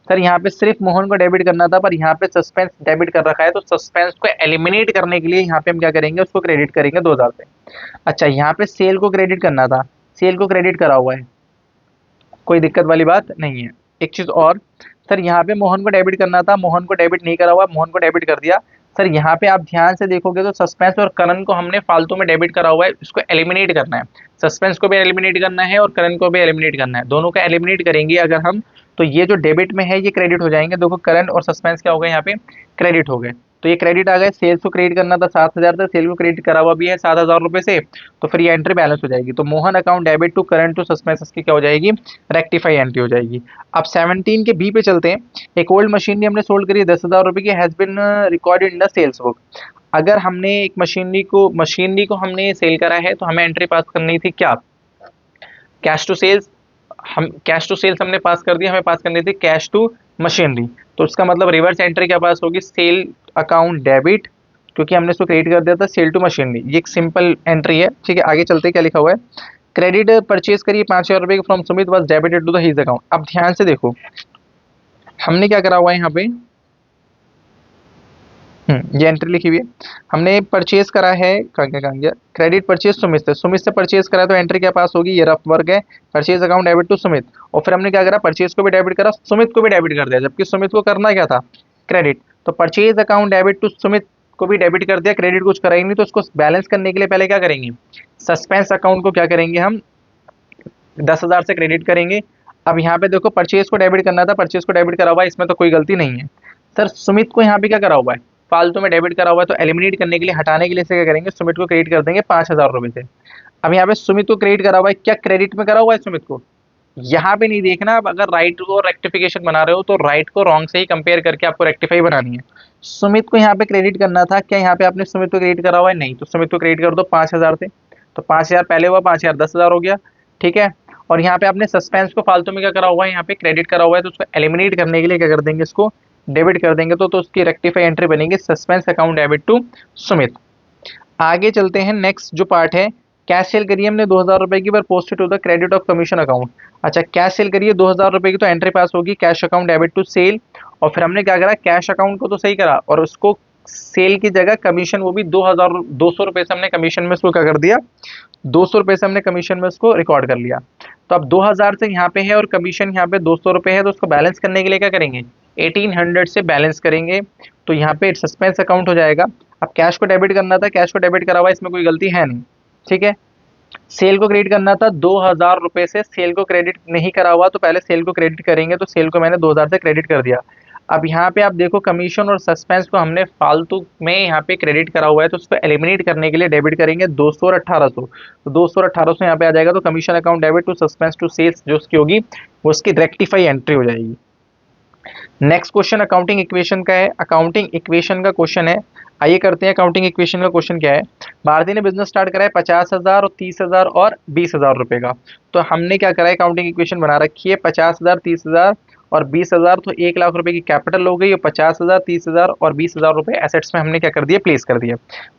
सर यहाँ पे सिर्फ मोहन को डेबिट करना था, पर यहाँ पे सस्पेंस डेबिट कर रखा है, तो सस्पेंस को एलिमिनेट करने के लिए यहाँ पे हम क्या करेंगे, उसको क्रेडिट करेंगे 2,000 से। अच्छा, यहाँ पे सेल को क्रेडिट करना था, सेल को क्रेडिट करा हुआ है, कोई दिक्कत वाली बात नहीं है। एक चीज और, सर यहाँ पे मोहन को डेबिट करना था, मोहन को डेबिट नहीं करा हुआ, मोहन को डेबिट कर दिया। सर यहाँ पे आप ध्यान से देखोगे तो सस्पेंस और करण को हमने फालतू में डेबिट करा हुआ है, इसको एलिमिनेट करना है। सस्पेंस को भी एलिमिनेट करना है और करण को भी एलिमिनेट करना है, दोनों का एलिमिनेट करेंगे अगर हम, तो ये जो डेबिट में है ये क्रेडिट हो जाएंगे। देखो करण और सस्पेंस क्या हो गए, यहाँ पे क्रेडिट हो गए, तो ये क्रेडिट आ गए। सेल्स को क्रेडिट करना था 7,000 से, सेल को क्रेडिट करा हुआ भी है 7,000 रुपये से, तो फिर ये एंट्री बैलेंस हो जाएगी। तो Mohan account debit to current to suspense, इसकी क्या हो जाएगी, रेक्टिफाई एंट्री हो जाएगी। अब 17 के बी पे चलते हैं। एक ओल्ड मशीनरी हमने सोल्ड करी 10,000 रुपये की, has been recorded in the sales book. अगर हमने एक मशीनरी को हमने सेल करा है, तो हमें एंट्री पास करनी थी क्या, कैश टू सेल्स। हम कैश टू सेल्स हमने पास कर दिया, हमें पास करनी थी कैश टू मशीनरी। तो इसका मतलब रिवर्स एंट्री क्या पास होगी, सेल अकाउंट डेबिट, क्योंकि हमने इसको क्रेडिट कर दिया था, सेल टू मशीनरी। ये एक सिंपल एंट्री है। ठीक है, आगे चलते क्या लिखा हुआ है, क्रेडिट परचेज करिए 5,000 रुपये from Sumit was debited to the his account. अब ध्यान से देखो हमने क्या करा हुआ है यहाँ पे, ये एंट्री लिखी हुई है, हमने परचेज करा है, कहाँ गया, क्रेडिट परचेज सुमित से, सुमित से परचेज करा, तो एंट्री क्या पास होगी, ये रफ वर्क है, purchase account debit to Sumit. और फिर हमने क्या करा, परचेज को भी डेबिट करा, सुमित को भी डेबिट कर दिया, जबकि सुमित को करना क्या था, क्रेडिट। तो purchase account debit to Sumit को भी डेबिट कर दिया, क्रेडिट कुछ करा ही नहीं, तो उसको बैलेंस करने के लिए पहले क्या करेंगे, सस्पेंस अकाउंट को क्या करेंगे हम, 10,000 से क्रेडिट करेंगे। अब यहाँ पे देखो परचेज को डेबिट करना था, परचेज को डेबिट करा हुआ है, इसमें तो कोई गलती नहीं है। सर सुमित को यहाँ पे क्या करा हुआ है, फालतू में डेबिट करा हुआ है, तो एलिमिनेट करने के लिए, हटाने के लिए से क्या करेंगे, सुमित को क्रेडिट कर देंगे 5,000 रुपये से। अब यहाँ पे सुमित को क्रेडिट करा हुआ है, क्या क्रेडिट में करा हुआ है सुमित को, यहाँ पे नहीं देखना। अब अगर राइट को रेक्टिफिकेशन बना रहे हो तो राइट को रॉन्ग से ही कंपेयर करके आपको रेक्टिफाई बनानी है। सुमित को यहाँ पे क्रेडिट करना था, क्या यहाँ पे आपने सुमित को क्रेडिट करा हुआ है, नहीं, तो सुमित को क्रेडिट कर दो 5,000 से, तो 5,000 पहले हुआ, 5,000 10,000 हो गया। ठीक है, और यहाँ पे आपने सस्पेंस को फालतू में क्या करा हुआ है, यहाँ पे क्रेडिट करा हुआ है, तो उसको एलिमिनेट करने के लिए क्या कर देंगे, इसको डेबिट कर देंगे, तो उसकी रेक्टिफाई एंट्री बनेगी suspense account debit to Sumit. आगे चलते हैं, नेक्स्ट जो पार्ट है, कैश सेल करिए हमने 2,000 रुपये की, पर posted to the credit of commission account. अच्छा, कैश सेल करिए 2,000 रुपये की, तो एंट्री पास होगी cash account debit to sale. और फिर हमने क्या करा, कैश अकाउंट को तो सही करा और उसको सेल की जगह कमीशन, वो भी 2,200 रुपये से हमने कमीशन में उसको क्या कर दिया, 200 रुपये से हमने कमीशन में उसको रिकॉर्ड कर लिया। तो अब 2000 से यहाँ पे है और कमीशन यहाँ पे 200 रुपये है, तो उसको बैलेंस करने के लिए क्या करेंगे, 1800 से बैलेंस करेंगे। तो यहाँ पे सस्पेंस अकाउंट हो जाएगा। अब कैश को डेबिट करना था, कैश को डेबिट करा हुआ, इसमें कोई गलती है नहीं, ठीक है। सेल को क्रेडिट करना था 2000 रुपये से, सेल को क्रेडिट नहीं करा हुआ, तो पहले सेल को क्रेडिट करेंगे, तो सेल को मैंने 2000 से क्रेडिट कर दिया। अब यहाँ पे आप देखो कमीशन और सस्पेंस को हमने फालतू में यहाँ पे क्रेडिट करा हुआ है, तो उसको एलिमिनेट करने के लिए डेबिट करेंगे 200 और 1800, तो 200 और 1800 यहाँ पे आ जाएगा। तो commission account debit to suspense to sales जो उसकी होगी वो उसकी रेक्टिफाई एंट्री हो जाएगी। नेक्स्ट क्वेश्चन अकाउंटिंग इक्वेशन का है, अकाउंटिंग इक्वेशन का क्वेश्चन है। आइए करते हैं अकाउंटिंग इक्वेशन का क्वेश्चन क्या है। भारती ने बिजनेस स्टार्ट करा है 50,000 और 30,000 और 20,000 रुपए का। तो हमने क्या करा है, अकाउंटिंग इक्वेशन बना रखी है 50,000, 30,000 और 20,000, तो 1 लाख रुपए की कैपिटल हो गई और 50,000, 30,000 और 20,000 रुपए एसेट्स में हमने क्या कर दिया, प्लेस कर दिया।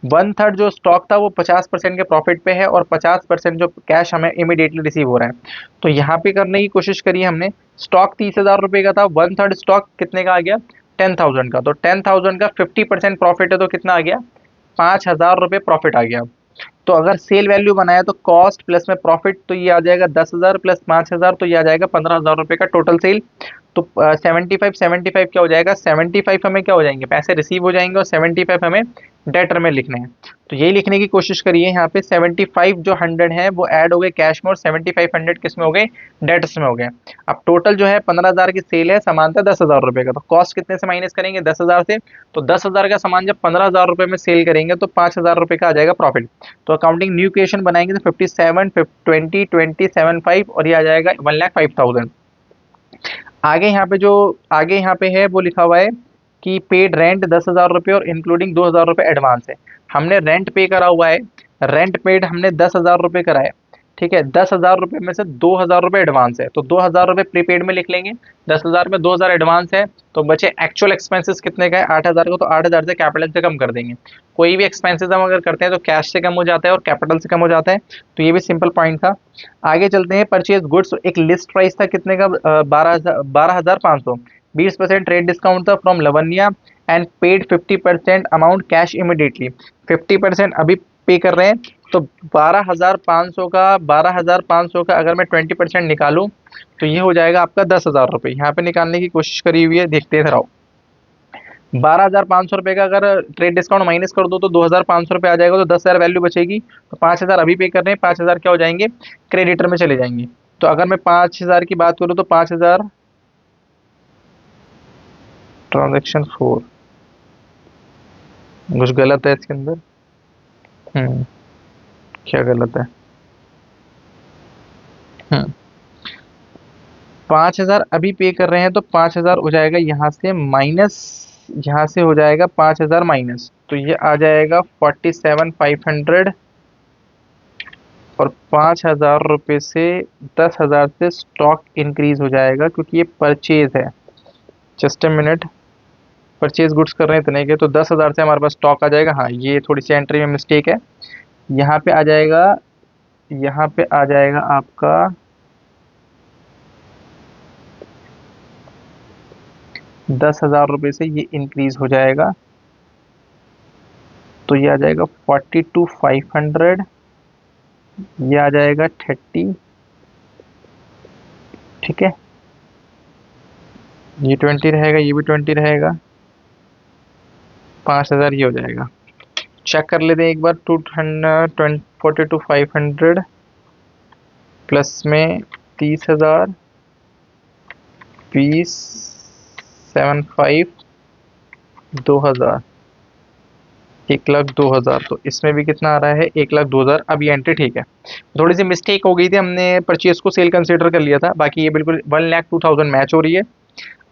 1/3 जो स्टॉक था वो 50% के प्रॉफिट पे है और 50% जो कैश हमें इमीडिएटली रिसीव हो रहा है। तो यहाँ पे करने की कोशिश करी हमने, स्टॉक 30,000 रुपए का था, 1/3 स्टॉक कितने का आ गया, 10,000 का। तो 10,000 का 50% प्रॉफिट है, तो कितना आ गया, 5,000 रुपये प्रॉफिट आ गया। तो अगर सेल वैल्यू बनाया तो कॉस्ट प्लस में प्रॉफिट, तो ये आ जाएगा 10,000 प्लस 5,000, तो ये आ जाएगा 15,000 रुपये का टोटल सेल। तो 75 क्या हो जाएगा, 75 हमें क्या हो जाएंगे, पैसे रिसीव हो जाएंगे और 75 हमें डेटर में लिखने हैं। तो यही लिखने की कोशिश करिए यहाँ पे। 75 जो 100 है वो ऐड हो गए कैश में और 7500 किस में हो गए, डेटर्स में हो गए। अब टोटल जो है 15,000 की सेल है, सामान था 10,000 रुपये का, तो कॉस्ट कितने से माइनस करेंगे, 10,000 से। तो 10,000 का सामान जब 15,000 रुपये में सेल करेंगे तो 5,000 रुपये का आ जाएगा प्रॉफिट। तो अकाउंटिंग न्यू इक्वेशन बनाएंगे तो 57, 20, 20, 75 और ये आ जाएगा 1,05,000। आगे यहाँ पे है वो लिखा हुआ है कि पेड रेंट 10,000 रुपये और इंक्लूडिंग 2,000 रुपये एडवांस है। हमने रेंट पे करा हुआ है, रेंट पेड हमने 10,000 रुपये करा है, ठीक है। 10,000 रुपये में से 2,000 रुपये एडवांस है, तो 2,000 रुपये प्रीपेड में लिख लेंगे। 10,000 में 2,000 एडवांस है, तो बचे एक्चुअल एक्सपेंसेस कितने का है, 8,000 को, तो 8,000 से कैपिटल से कम कर देंगे। कोई भी एक्सपेंसेस हम अगर करते हैं तो कैश से कम हो जाता है और कैपिटल से कम हो जाता है, तो ये भी सिंपल पॉइंट था। आगे चलते हैं, परचेज गुड्स, एक लिस्ट प्राइस था कितने का, 12,500। 20% ट्रेड डिस्काउंट था from Lavanya and paid 50% amount cash immediately. 50% अभी पे कर रहे हैं, तो 12,500 का अगर मैं 20% निकालूं तो ये हो जाएगा आपका 10,000 रुपये। यहाँ पे निकालने की कोशिश करी हुई है, देखते हैं आओ। 12,500 रुपये का अगर ट्रेड डिस्काउंट माइनस कर दो तो 2,500 रुपये आ जाएगा, तो 10,000 वैल्यू बचेगी। तो 5,000 अभी पे कर रहे हैं, 5,000 क्या हो जाएंगे, क्रेडिटर में चले जाएंगे। तो अगर मैं 5,000 की बात करूँ तो 5,000 ट्रांजेक्शन 4, कुछ गलत है इसके अंदर। क्या गलत है, 5,000 अभी पे कर रहे हैं, तो 5,000 हो जाएगा यहाँ से माइनस, यहाँ से हो जाएगा 5,000 माइनस, तो ये आ जाएगा 47,500 और 5,000 रुपये से 10,000 से स्टॉक इंक्रीज हो जाएगा क्योंकि ये परचेज है। Just a minute, purchase goods कर रहे हैं इतने के, तो 10,000 से हमारे पास स्टॉक आ जाएगा। हाँ, ये थोड़ी सी एंट्री में मिस्टेक है, यहाँ पे आ जाएगा, यहाँ पे आ जाएगा आपका 10,000 रुपये से ये इंक्रीज हो जाएगा, तो ये आ जाएगा 42,500, ये आ जाएगा 30, ठीक है। ये 20 रहेगा, ये भी 20 रहेगा, 5,000 ये हो जाएगा। चेक कर लेते हैं एक बार, 42,500 प्लस में 30,000, 20, 75, 2,000, 1,02,000। तो इसमें भी कितना आ रहा है, 1,02,000। अब ये एंट्री ठीक है, थोड़ी सी मिस्टेक हो गई थी, हमने परचेज को सेल कंसीडर कर लिया था, बाकी ये बिल्कुल 1,02,000 मैच हो रही है।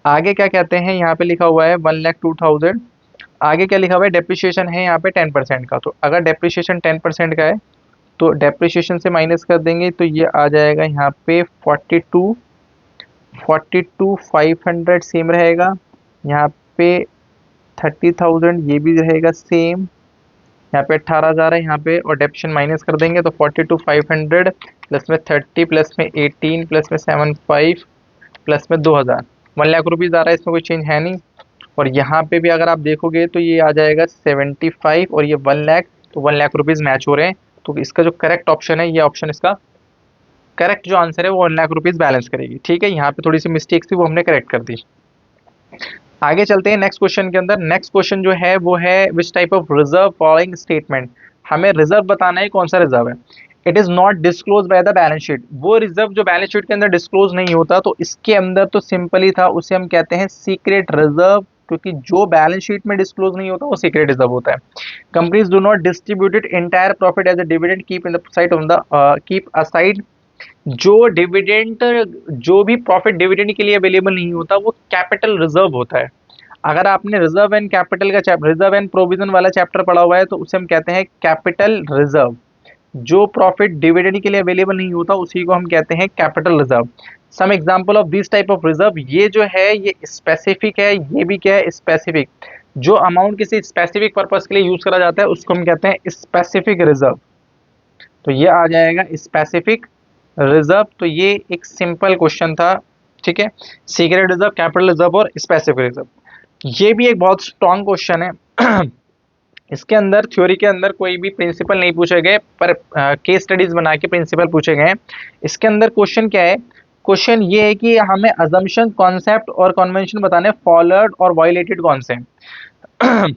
आगे क्या कहते हैं, यहाँ पे लिखा हुआ है 1,02,000। आगे क्या लिखा हुआ है, डेप्रिसिएशन है यहाँ पे 10% का। तो अगर डेप्रिसिएशन 10% का है तो डेप्रिसिएशन से माइनस कर देंगे, तो ये आ जाएगा यहाँ पे 42,500 सेम रहेगा। यहाँ पे 30,000 ये भी रहेगा सेम। यहाँ पे 18,000 है यहाँ पे, और डेप्रिसिएशन माइनस कर देंगे तो 42,500 प्लस में 30 प्लस में 18 प्लस में 75 प्लस में 2,000, 1,00,000 रुपीज़ आ रहा है, इसमें कोई चेंज है नहीं। और यहाँ पे भी अगर आप देखोगे तो ये आ जाएगा 75 और ये 1,00,000, तो 1,00,000 रुपीज़ मैच हो रहे हैं। तो इसका जो करेक्ट ऑप्शन है, ये ऑप्शन इसका करेक्ट जो आंसर है वो 1 लाख रुपीज बैलेंस करेगी। ठीक है, यहाँ पे थोड़ी सी मिस्टेक थी वो हमने करेक्ट कर दी। आगे चलते हैं नेक्स्ट क्वेश्चन के अंदर। नेक्स्ट क्वेश्चन जो है वो है which type of reserve following statement. हमें रिजर्व बताना है कौन सा रिजर्व है। It is not disclose by the balance sheet. वो रिजर्व जो बैलेंस शीट के अंदर डिस्क्लोज नहीं होता तो इसके अंदर तो सिंपल ही था, उसे हम कहते हैं सीक्रेट रिजर्व, क्योंकि जो बैलेंस शीट में डिस्क्लोज नहीं होता वो सीक्रेट रिजर्व होता है। Companies do not distributed entire profit as a dividend keep in the side on the keep aside. जो डिविडेंड, जो भी प्रॉफिट डिविडेंड के लिए अवेलेबल नहीं होता वो कैपिटल रिजर्व होता है। अगर आपने रिजर्व एंड कैपिटल का रिजर्व एंड प्रोविजन वाला चैप्टर पढ़ा हुआ है तो उसे हम कहते हैं कैपिटल रिजर्व। जो प्रॉफिट डिविडेंड के लिए अवेलेबल नहीं होता उसी को हम कहते हैं capital reserve. Some example of this type of reserve, ये जो है ये स्पेसिफिक है, ये भी क्या है स्पेसिफिक। जो अमाउंट किसी स्पेसिफिक पर्पस के लिए यूज करा जाता है उसको हम कहते हैं स्पेसिफिक रिजर्व। तो ये आ जाएगा स्पेसिफिक रिजर्व। तो ये एक सिंपल क्वेश्चन था। ठीक है, सीक्रेट रिजर्व, कैपिटल रिजर्व और स्पेसिफिक रिजर्व। ये भी एक बहुत स्ट्रॉन्ग क्वेश्चन है। इसके अंदर थ्योरी के अंदर कोई भी प्रिंसिपल नहीं पूछे गए, पर केस स्टडीज बना के प्रिंसिपल पूछे गए हैं। इसके अंदर क्वेश्चन क्या है, क्वेश्चन ये है कि हमें अजम्पशन, कॉन्सेप्ट और कन्वेंशन बताने, फॉलोड और वायलेटेड कौन से हैं।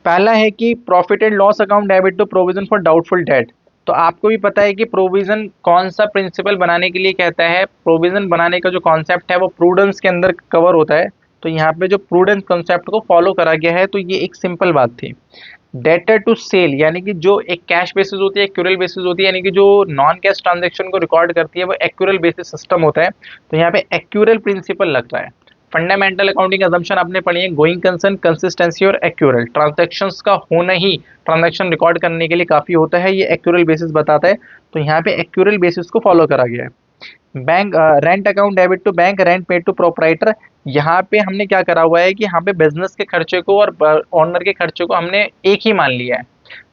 पहला है कि profit and loss account debit to provision for doubtful debt. तो आपको भी पता है कि प्रोविजन कौन सा प्रिंसिपल बनाने के लिए कहता है। प्रोविजन बनाने का जो कॉन्सेप्ट है वो प्रूडेंस के अंदर कवर होता है। तो यहाँ पे जो प्रूडेंस कॉन्सेप्ट को फॉलो करा गया है, तो ये एक सिंपल बात थी। डेटर टू सेल, यानी कि जो एक कैश बेसिस होती है, एक्यूरल बेसिस होती है, यानी कि जो नॉन कैश ट्रांजेक्शन को रिकॉर्ड करती है वो एक्यूरल बेसिस सिस्टम होता है। तो यहाँ पे एक्यूरल प्रिंसिपल लग रहा है। फंडामेंटल अकाउंटिंग अजम्पशन आपने पढ़ी है, गोइंग कंसर्न, कंसिस्टेंसी और एक्यूरल। ट्रांजैक्शंस का होना ही ट्रांजैक्शन रिकॉर्ड करने के लिए काफी होता है, ये एक्यूरल बेसिस बताता है। तो यहाँ पे एक्यूरल बेसिस को फॉलो करा गया है। Bank rent account debit to bank, rent paid to proprietor. यहाँ पे हमने क्या करा हुआ है कि यहाँ पे बिजनेस के खर्चे को और ओनर के खर्चे को हमने एक ही मान लिया है।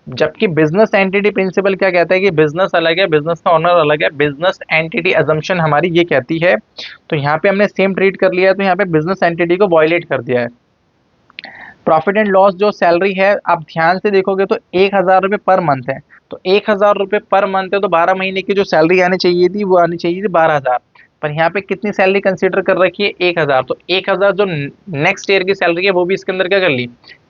जबकि बिजनेस एंटिटी प्रिंसिपल क्या कहता है कि बिजनेस अलग है, बिजनेस का ओनर अलग है। बिजनेस एंटिटी अजम्पशन हमारी ये कहती है। तो यहाँ पे हमने सेम ट्रीट कर लिया है, तो यहाँ पे बिजनेस एंटिटी को वॉयलेट कर दिया है। प्रॉफिट एंड लॉस जो सैलरी है, आप ध्यान से देखोगे तो 1,000 रुपये पर मंथ है। तो 1,000 रुपये पर मंथ है, तो 12 महीने की जो सैलरी आनी चाहिए थी वो आनी चाहिए थी 12,000। पर यहाँ पे कितनी सैलरी कंसीडर कर रखी है, 1,000। तो 1,000 जो नेक्स्ट ईयर की सैलरी है वो भी इसके अंदर क्या कर ली,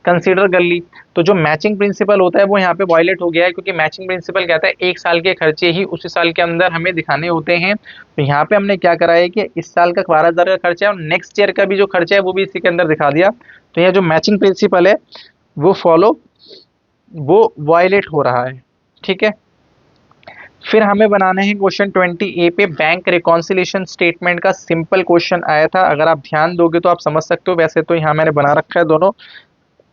कंसीडर कर ली। तो जो मैचिंग प्रिंसिपल होता है वो यहाँ पे वायलेट हो गया है, क्योंकि मैचिंग प्रिंसिपल कहता है एक साल के खर्चे ही उसी साल के अंदर हमें दिखाने होते हैं। तो यहाँ पे हमने क्या करा है कि इस साल का 12,000 का खर्चा है और नेक्स्ट ईयर का भी जो खर्चा है वो भी इसी के अंदर दिखा दिया। तो यह जो मैचिंग प्रिंसिपल है वो वायलेट हो रहा है। ठीक है, फिर हमें बनाना है क्वेश्चन 20A पे बैंक रिकॉन्सिलेशन स्टेटमेंट का सिंपल क्वेश्चन आया था। अगर आप ध्यान दोगे तो आप समझ सकते हो, वैसे तो यहाँ मैंने बना रखा है दोनों।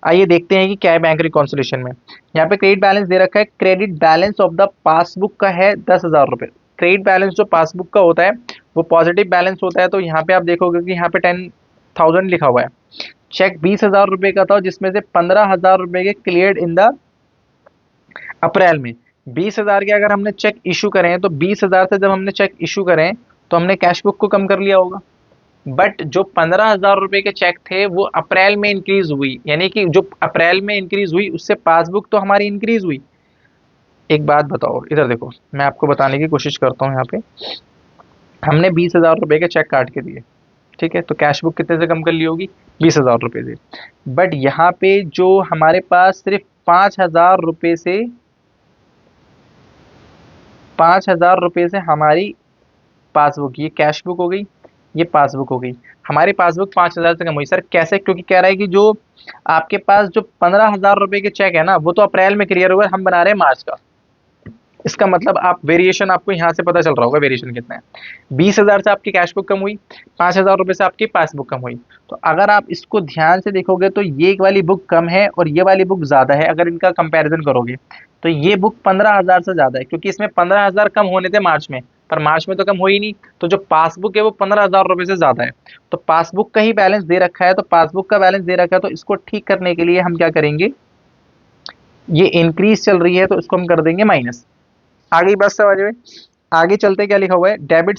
आइए देखते हैं कि क्या है बैंक रिकॉन्सिलेशन में। यहाँ पे क्रेडिट बैलेंस दे रखा है, credit balance of the passbook का है 10,000 रुपये। क्रेडिट बैलेंस जो पासबुक का होता है वो पॉजिटिव बैलेंस होता है। तो यहाँ पे आप देखोगे कि यहाँ पे 10,000 लिखा हुआ है। चेक 20,000 रुपये का था, जिसमें से 15,000 रुपये के क्लियर्ड इन द अप्रैल में। 20,000 के अगर हमने चेक इशू करें तो 20,000 से जब हमने चेक इशू करें तो हमने कैश बुक को कम कर लिया होगा। बट जो 15,000 रुपये के चेक थे वो अप्रैल में इंक्रीज हुई, यानी कि जो अप्रैल में इंक्रीज हुई उससे पासबुक तो हमारी इंक्रीज हुई। एक बात बताओ, इधर देखो, मैं आपको बताने की कोशिश करता हूँ। यहाँ पे हमने 20,000 रुपये के चेक काट के दिए, ठीक है, तो कैश बुक कितने से कम कर ली होगी, 20,000 रुपये से। बट यहाँ पे जो हमारे पास सिर्फ 5,000 रुपये से 5,000 रुपये से हमारी पासबुक, ये कैश बुक हो गई, ये पासबुक हो गई। हमारी पासबुक 5,000 से कम हुई। सर कैसे? क्योंकि कह रहा है कि जो आपके पास जो 15,000 रुपये के चेक है ना वो तो अप्रैल में क्लियर हुआ, हम बना रहे हैं मार्च का। इसका मतलब आप वेरिएशन आपको यहाँ से पता चल रहा होगा वेरिएशन कितना है। 20,000 से आपकी कैश बुक कम हुई, 5,000 रुपये से आपकी पासबुक कम हुई। तो अगर आप इसको ध्यान से देखोगे तो ये वाली बुक कम है और ये वाली बुक ज़्यादा है। अगर इनका कंपैरिजन करोगे तो ये बुक 15,000 से ज़्यादा है, क्योंकि इसमें 15,000 कम होने थे मार्च में, पर मार्च में तो कम हो ही नहीं। तो जो पासबुक है वो 15,000 रुपये से ज़्यादा है। तो पासबुक का ही बैलेंस दे रखा है, तो पासबुक का बैलेंस दे रखा है, तो इसको ठीक करने के लिए हम क्या करेंगे, ये इंक्रीज चल रही है तो इसको हम कर देंगे माइनस। आगे बस समझ में। आगे चलते क्या लिखा हुआ है, debit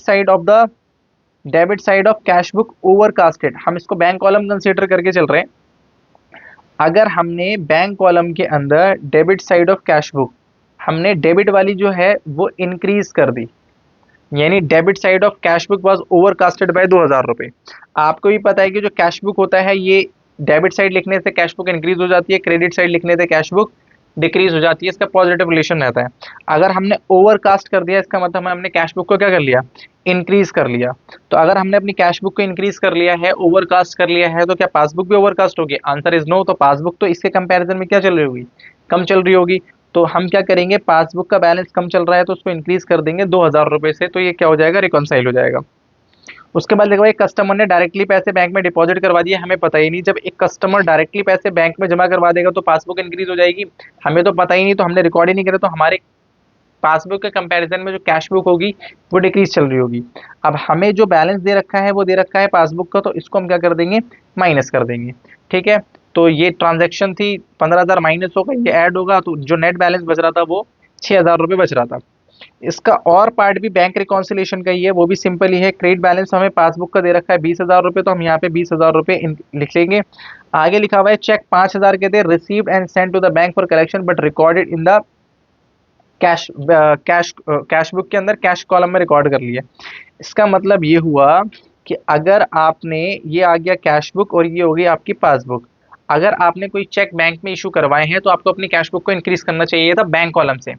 side of cash book overcasted. हम इसको बैंक कॉलम कंसीडर करके चल रहे हैं। अगर हमने बैंक कॉलम के अंदर debit side of cash book, हमने डेबिट वाली जो है वो इंक्रीज कर दी, यानी debit side of cash book was overcasted by 2000 रुपये। आपको भी पता है कि जो कैश बुक होता है ये डेबिट साइड लिखने से कैश बुक इंक्रीज हो जाती है, क्रेडिट साइड लिखने से कैश बुक डिक्रीज हो जाती है, इसका पॉजिटिव रिलेशन रहता है। अगर हमने ओवरकास्ट कर दिया इसका मतलब हमने कैश बुक को क्या कर लिया, इंक्रीज कर लिया। तो अगर हमने अपनी कैश बुक को इंक्रीज कर लिया है, ओवरकास्ट कर लिया है, तो क्या पासबुक भी ओवरकास्ट होगी? Answer is no. तो पासबुक तो इसके कंपैरिजन में क्या चल रही होगी, कम चल रही होगी। तो हम क्या करेंगे, पासबुक का बैलेंस कम चल रहा है तो उसको इंक्रीज कर देंगे 2000 रुपये से, तो ये क्या हो जाएगा, रिकॉन्साइल हो जाएगा। उसके बाद देखो एक कस्टमर ने डायरेक्टली पैसे बैंक में डिपॉजिट करवा दिए, हमें पता ही नहीं। जब एक कस्टमर डायरेक्टली पैसे बैंक में जमा करवा देगा तो पासबुक इंक्रीज हो जाएगी, हमें तो पता ही नहीं, तो हमने रिकॉर्ड ही नहीं करा, तो हमारे पासबुक के कंपैरिजन में जो कैश बुक होगी वो डिक्रीज चल रही होगी। अब हमें जो बैलेंस दे रखा है वो दे रखा है पासबुक का, तो इसको हम क्या कर देंगे, माइनस कर देंगे। ठीक है, तो ये ट्रांजैक्शन थी 15,000 माइनस होगा, ये ऐड होगा, तो जो नेट बैलेंस बच रहा था वो 6,000 रुपये बच रहा था। इसका और पार्ट भी बैंक रिकॉन्सिलेशन का ही है, वो भी सिंपल ही है। क्रेडिट बैलेंस हमें पासबुक का दे रखा है 20,000 रुपये, तो हम यहाँ पे 20,000 रुपये लिख लेंगे। आगे लिखा हुआ है चेक 5,000 के थे, received and sent to the bank for collection but recorded in the cash cash book के अंदर कैश कॉलम में रिकॉर्ड कर लिया। इसका मतलब ये हुआ कि अगर आपने, ये आ गया कैश बुक और ये हो गई आपकी पासबुक, अगर आपने कोई चेक बैंक में इशू करवाए हैं तो आपको अपनी कैश बुक को इंक्रीज करना चाहिए था बैंक कॉलम से।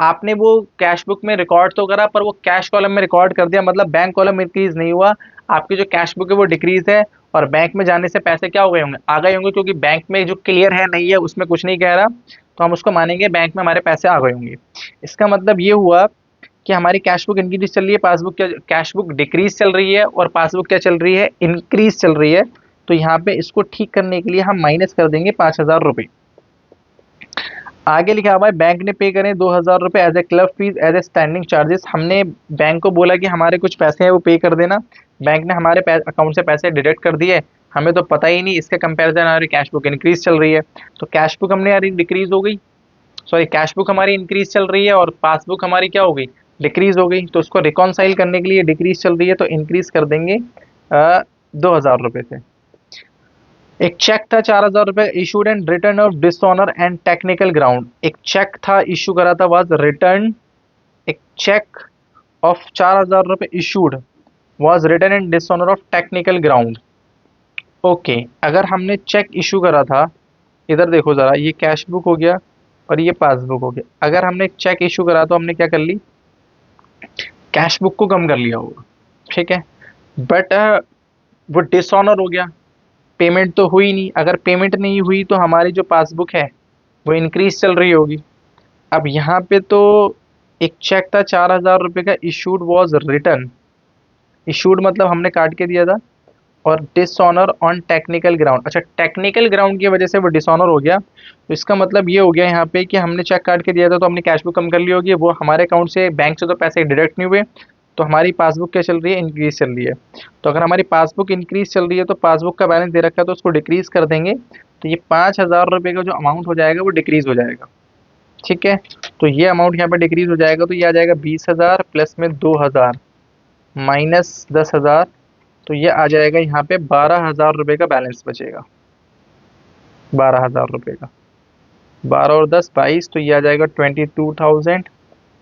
आपने वो कैश बुक में रिकॉर्ड तो करा पर वो कैश कॉलम में रिकॉर्ड कर दिया, मतलब बैंक कॉलम इंक्रीज नहीं हुआ, आपकी जो कैश बुक है वो डिक्रीज है। और बैंक में जाने से पैसे क्या हो गए होंगे, आ गए होंगे, क्योंकि बैंक में जो क्लियर है नहीं है उसमें कुछ नहीं कह रहा, तो हम उसको मानेंगे बैंक में हमारे पैसे आ गए होंगे। इसका मतलब ये हुआ कि हमारी कैश बुक इंक्रीज चल रही है, पासबुक क्या, कैश बुक डिक्रीज चल रही है, और पासबुक क्या चल रही है, इंक्रीज चल रही है। तो यहाँ पे इसको ठीक करने के लिए हम माइनस कर देंगे 5,000 रुपये। आगे लिखा हुआ है बैंक ने पे करें 2,000 रुपये as a club fee as a standing charges. हमने बैंक को बोला कि हमारे कुछ पैसे हैं वो पे कर देना, बैंक ने हमारे अकाउंट से पैसे डिडक्ट कर दिए, हमें तो पता ही नहीं, इसके कंपैरिजन हमारी कैश बुक इंक्रीज चल रही है। तो कैश बुक हमने यार डिक्रीज हो गई, सॉरी कैश बुक हमारी इंक्रीज चल रही है और पासबुक हमारी क्या हो गई, डिक्रीज हो गई। तो उसको रिकॉन्साइल करने के लिए डिक्रीज चल रही है तो इंक्रीज कर देंगे 2,000 रुपये से। एक चेक था 4,000 रुपये issued and return of dishonour and technical ground. एक चेक था इशू करा था, वाज रिटर्न, एक चेक ऑफ 4,000 रुपये issued was written and dishonour of technical ground. Okay, अगर हमने चेक इशू करा था, इधर देखो जरा, ये कैश बुक हो गया और ये पासबुक हो गया। अगर हमने चेक इशू करा तो हमने क्या कर ली, कैश बुक को कम कर लिया होगा, ठीक है, बट वो डिसऑनर हो गया, पेमेंट तो हुई नहीं। अगर पेमेंट नहीं हुई तो हमारी जो पासबुक है वो इंक्रीज चल रही होगी। अब यहाँ पे तो एक चेक था 4,000 रुपये का, इशूड वॉज रिटर्न, इशूड मतलब हमने काट के दिया था, और डिसऑनर ऑन टेक्निकल ग्राउंड। अच्छा, टेक्निकल ग्राउंड की वजह से वो डिसऑनर हो गया, तो इसका मतलब ये हो गया यहाँ पे कि हमने चेक काट के दिया था तो हमने कैश बुक कम कर ली होगी, वो हमारे अकाउंट से, बैंक से तो पैसे डिडक्ट नहीं हुए, तो हमारी पासबुक क्या चल रही है, इंक्रीज चल रही है। तो अगर हमारी पासबुक इंक्रीज चल रही है तो पासबुक का बैलेंस दे रखा है तो उसको डिक्रीज कर देंगे, तो ये 5,000 रुपये का जो अमाउंट हो जाएगा वो डिक्रीज हो जाएगा। ठीक है, तो ये अमाउंट यहाँ पे डिक्रीज हो जाएगा, तो ये आ जाएगा 20,000 प्लस में 2,000 माइनस 10,000, तो ये आ जाएगा यहाँ पे 12,000 रुपये का बैलेंस बचेगा। 12,000 रुपये का, 12 और 10 22, तो ये आ जाएगा 22,000,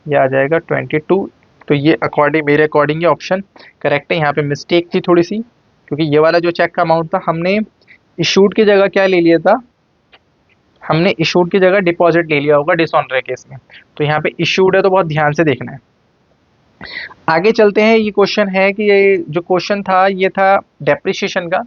ये आ जाएगा 22। तो ये अकॉर्डिंग, मेरे अकॉर्डिंग ये ऑप्शन करेक्ट है। यहाँ पे मिस्टेक थी थोड़ी सी, क्योंकि ये वाला जो चेक का अमाउंट था हमने इशूड की जगह क्या ले लिया था, हमने इशूड की जगह डिपॉजिट ले लिया होगा डिसऑनर केस में। तो यहाँ पे इशूड है तो बहुत ध्यान से देखना है। आगे चलते हैं, ये क्वेश्चन है कि ये जो क्वेश्चन था ये था डेप्रिसिएशन का।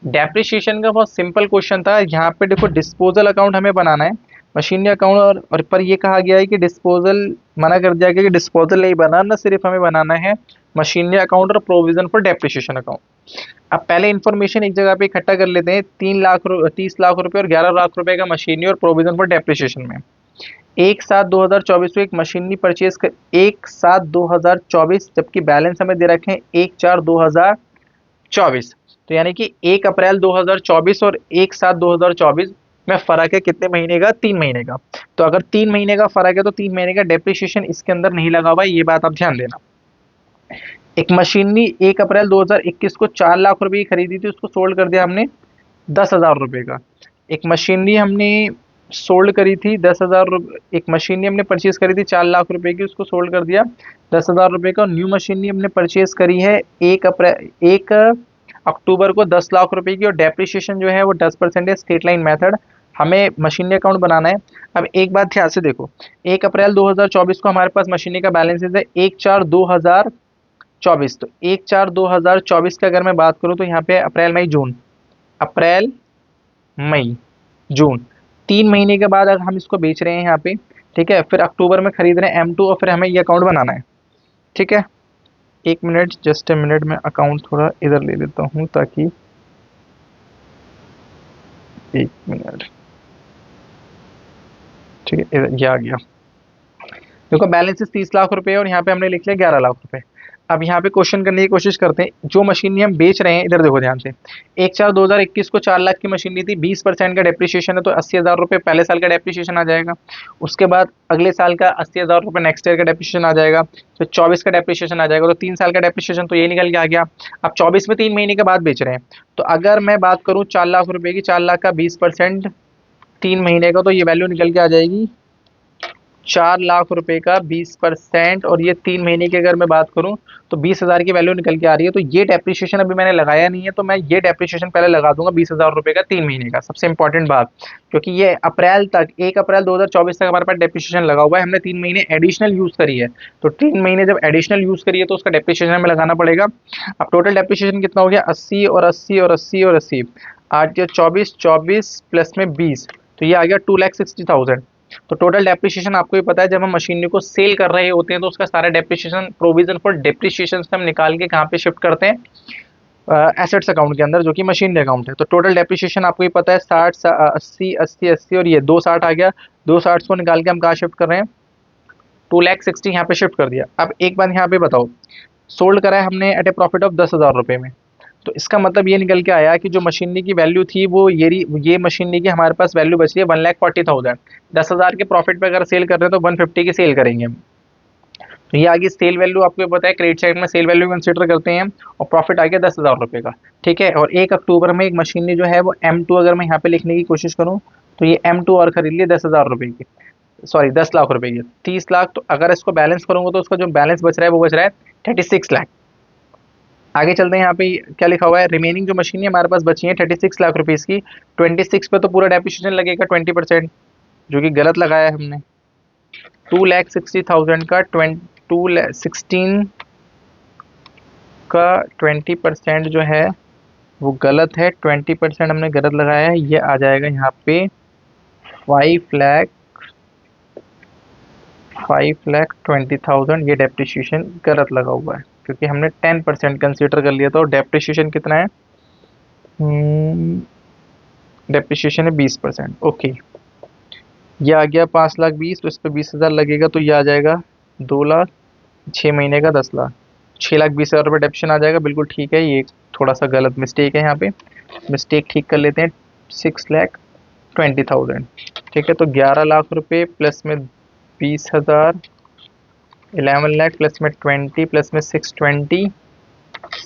डेप्रिसिएशन का बहुत सिंपल क्वेश्चन था। यहाँ पे देखो डिस्पोजल अकाउंट हमें बनाना है, मशीनरी अकाउंट, और पर ये कहा गया है कि डिस्पोजल मना कर दिया गया कि डिस्पोजल नहीं बनाना, सिर्फ हमें बनाना है मशीनरी अकाउंट और प्रोविजन फॉर डेप्रिसिएशन अकाउंट। अब पहले इन्फॉर्मेशन एक जगह पे इकट्ठा कर लेते हैं। 30 लाख रुपए और 11 लाख रुपए का मशीनरी और प्रोविजन फॉर डेप्रिसिएशन में 1/7/2024 को एक मशीनरी परचेज कर, 1/7/2024, जबकि बैलेंस हमें दे रखे हैं 1/4/2024। तो यानी कि 1 अप्रैल 2024 और 1/7/2024 में फर्क है कितने महीने का, 3 महीने का। तो अगर 3 महीने का फर्क है तो 3 महीने का डेप्रिसिएशन इसके अंदर नहीं लगा हुआ है, ये बात आप ध्यान देना। एक मशीनरी 1 अप्रैल 2021 को 4 लाख रुपए की खरीदी थी, उसको सोल्ड कर दिया हमने 10,000 रुपए का। एक मशीनरी हमने सोल्ड करी थी 10,000 एक मशीनरी हमने परचेज करी थी 4 लाख रुपए की, उसको सोल्ड कर दिया 10,000 रुपए का। न्यू मशीनरी हमने परचेज करी है 1 अक्टूबर को 10 लाख रुपए की, और डेप्रिसिएशन जो है वो 10% है, स्ट्रेट लाइन मेथड। हमें मशीनरी अकाउंट बनाना है। अब एक बात ध्यान से देखो, 1 अप्रैल 2024 को हमारे पास मशीनरी का बैलेंसेस है 1/4/2024। तो 1/4/2024 की अगर मैं बात करूं तो यहाँ पे अप्रैल मई जून, अप्रैल मई जून, 3 महीने के बाद अगर हम इसको बेच रहे हैं यहाँ पे, ठीक है, फिर अक्टूबर में खरीद रहे हैं M2, और फिर हमें ये अकाउंट बनाना है। ठीक है, 1 मिनट, जस्ट ए मिनट, मैं अकाउंट थोड़ा इधर ले लेता हूँ ताकि, 1 मिनट, ठीक है, इधर ये आ गया। देखो बैलेंस 30 लाख रुपए है, और यहाँ पे हमने लिख लिया 11 लाख रुपए। अब यहाँ पे क्वेश्चन करने की कोशिश करते हैं, जो मशीनरी हम बेच रहे हैं, इधर देखो ध्यान से, 1/4/2021 को 4 लाख की मशीनरी थी, 20% का डेप्रिसिएशन है, तो 80,000 रुपये पहले साल का डेप्रिसिएशन आ जाएगा। उसके बाद अगले साल का 80,000 रुपये नेक्स्ट ईयर का डेप्रिसिएशन आ जाएगा, तो 24 का डेप्रिसिएशन आ जाएगा, तो 3 साल का डेप्रिसिएशन तो ये निकल के आ गया। अब 24 में 3 महीने के बाद बेच रहे हैं, तो अगर मैं बात करूँ 4 लाख रुपए की, 4 लाख का 20% 3 महीने का, तो ये वैल्यू निकल के आ जाएगी 4 लाख रुपए का 20%, और ये 3 महीने की अगर मैं बात करूं तो 20,000 की वैल्यू निकल के आ रही है। तो ये डेप्रिसिएशन अभी मैंने लगाया नहीं है, तो मैं ये डेप्रिसिएशन पहले लगा दूंगा 20,000 रुपए का 3 महीने का, सबसे इंपॉर्टेंट बात, क्योंकि ये अप्रैल तक, 1 अप्रैल 2024 तक हमारे पास डेप्रिसिएशन लगा हुआ है, हमने 3 महीने एडिशनल यूज करी है, तो 3 महीने जब एडिशनल यूज करी है तो उसका डेप्रिसिएशन हमें लगाना पड़ेगा। अब टोटल डेप्रिसिएशन कितना हो गया, 80 और 80 और 80 और 80, 8 या 24, 24 प्लस में 20, तो ये आ गया 2,60,000। तो टोटल डेप्रिसिएशन आपको ही पता है, जब हम मशीनरी को सेल कर रहे होते हैं तो उसका सारा डेप्रिसिएशन, प्रोविजन फॉर डेप्रिसिएशन से हम निकाल के कहाँ पे शिफ्ट करते हैं, एसेट्स अकाउंट के अंदर, जो कि मशीनरी अकाउंट है। तो टोटल डेप्रिसिएशन आपको ही पता है 60, 80, 80, 80, और ये 260 आ गया। 260 को निकाल के हम कहाँ शिफ्ट कर रहे हैं, 2,60,000 यहाँ पे शिफ्ट कर दिया। अब एक बात यहाँ पे बताओ, सोल्ड करा है हमने एट ए प्रॉफिट ऑफ 10,000 रुपये में, तो इसका मतलब ये निकल के आया कि जो मशीनरी की वैल्यू थी वो ये मशीनरी की हमारे पास वैल्यू बच रही है 1,40,000। 10,000 के प्रॉफिट पे अगर सेल कर रहे हैं तो 150 की सेल करेंगे हम। तो ये आगे सेल वैल्यू आपको पता है, क्रेडिट साइड में सेल वैल्यू कंसिडर करते हैं, और प्रॉफिट आ गया 10,000 रुपये का। ठीक है, और 1 अक्टूबर में एक मशीनरी जो है वो M2, अगर मैं यहाँ पे लिखने की कोशिश करूँ तो ये M2 और खरीद लिए 10,000 रुपये की, सॉरी 10 लाख रुपए की, 30 लाख। तो अगर इसको बैलेंस करूंगा तो उसका जो बैलेंस बच रहा है वो बच रहा है 36 लाख। आगे चलते हैं, यहाँ पे क्या लिखा हुआ है, रिमेनिंग जो मशीन हमारे पास बची है 36 लाख रुपीज की, 26 पे तो पूरा डेप्रिसिएशन लगेगा 20%, जो कि गलत लगाया है हमने। 2,60,000 का 16 का 20% जो है वो गलत है, 20% हमने गलत लगाया है। ये आ जाएगा यहाँ पे 5,20,000। ये डेप्रिसिएशन गलत लगा हुआ है, क्योंकि हमने 10% कंसीडर कर लिया था, और डेप्रिसिएशन कितना है, डेप्रिसिएशन है 20%। ओके, ये आ गया 5,20,000, तो इस पर 20,000 लगेगा, तो ये आ जाएगा 2 लाख, 6 महीने का 10 लाख, 6,20,000 रुपये डेप्रिसिएशन आ जाएगा। बिल्कुल ठीक है, ये थोड़ा सा गलत मिस्टेक है, यहाँ पे मिस्टेक ठीक कर लेते हैं। 6,20,000, ठीक है, तो 11 लाख रुपये प्लस में 20,000, 11 लाख प्लस में 20 प्लस में 620,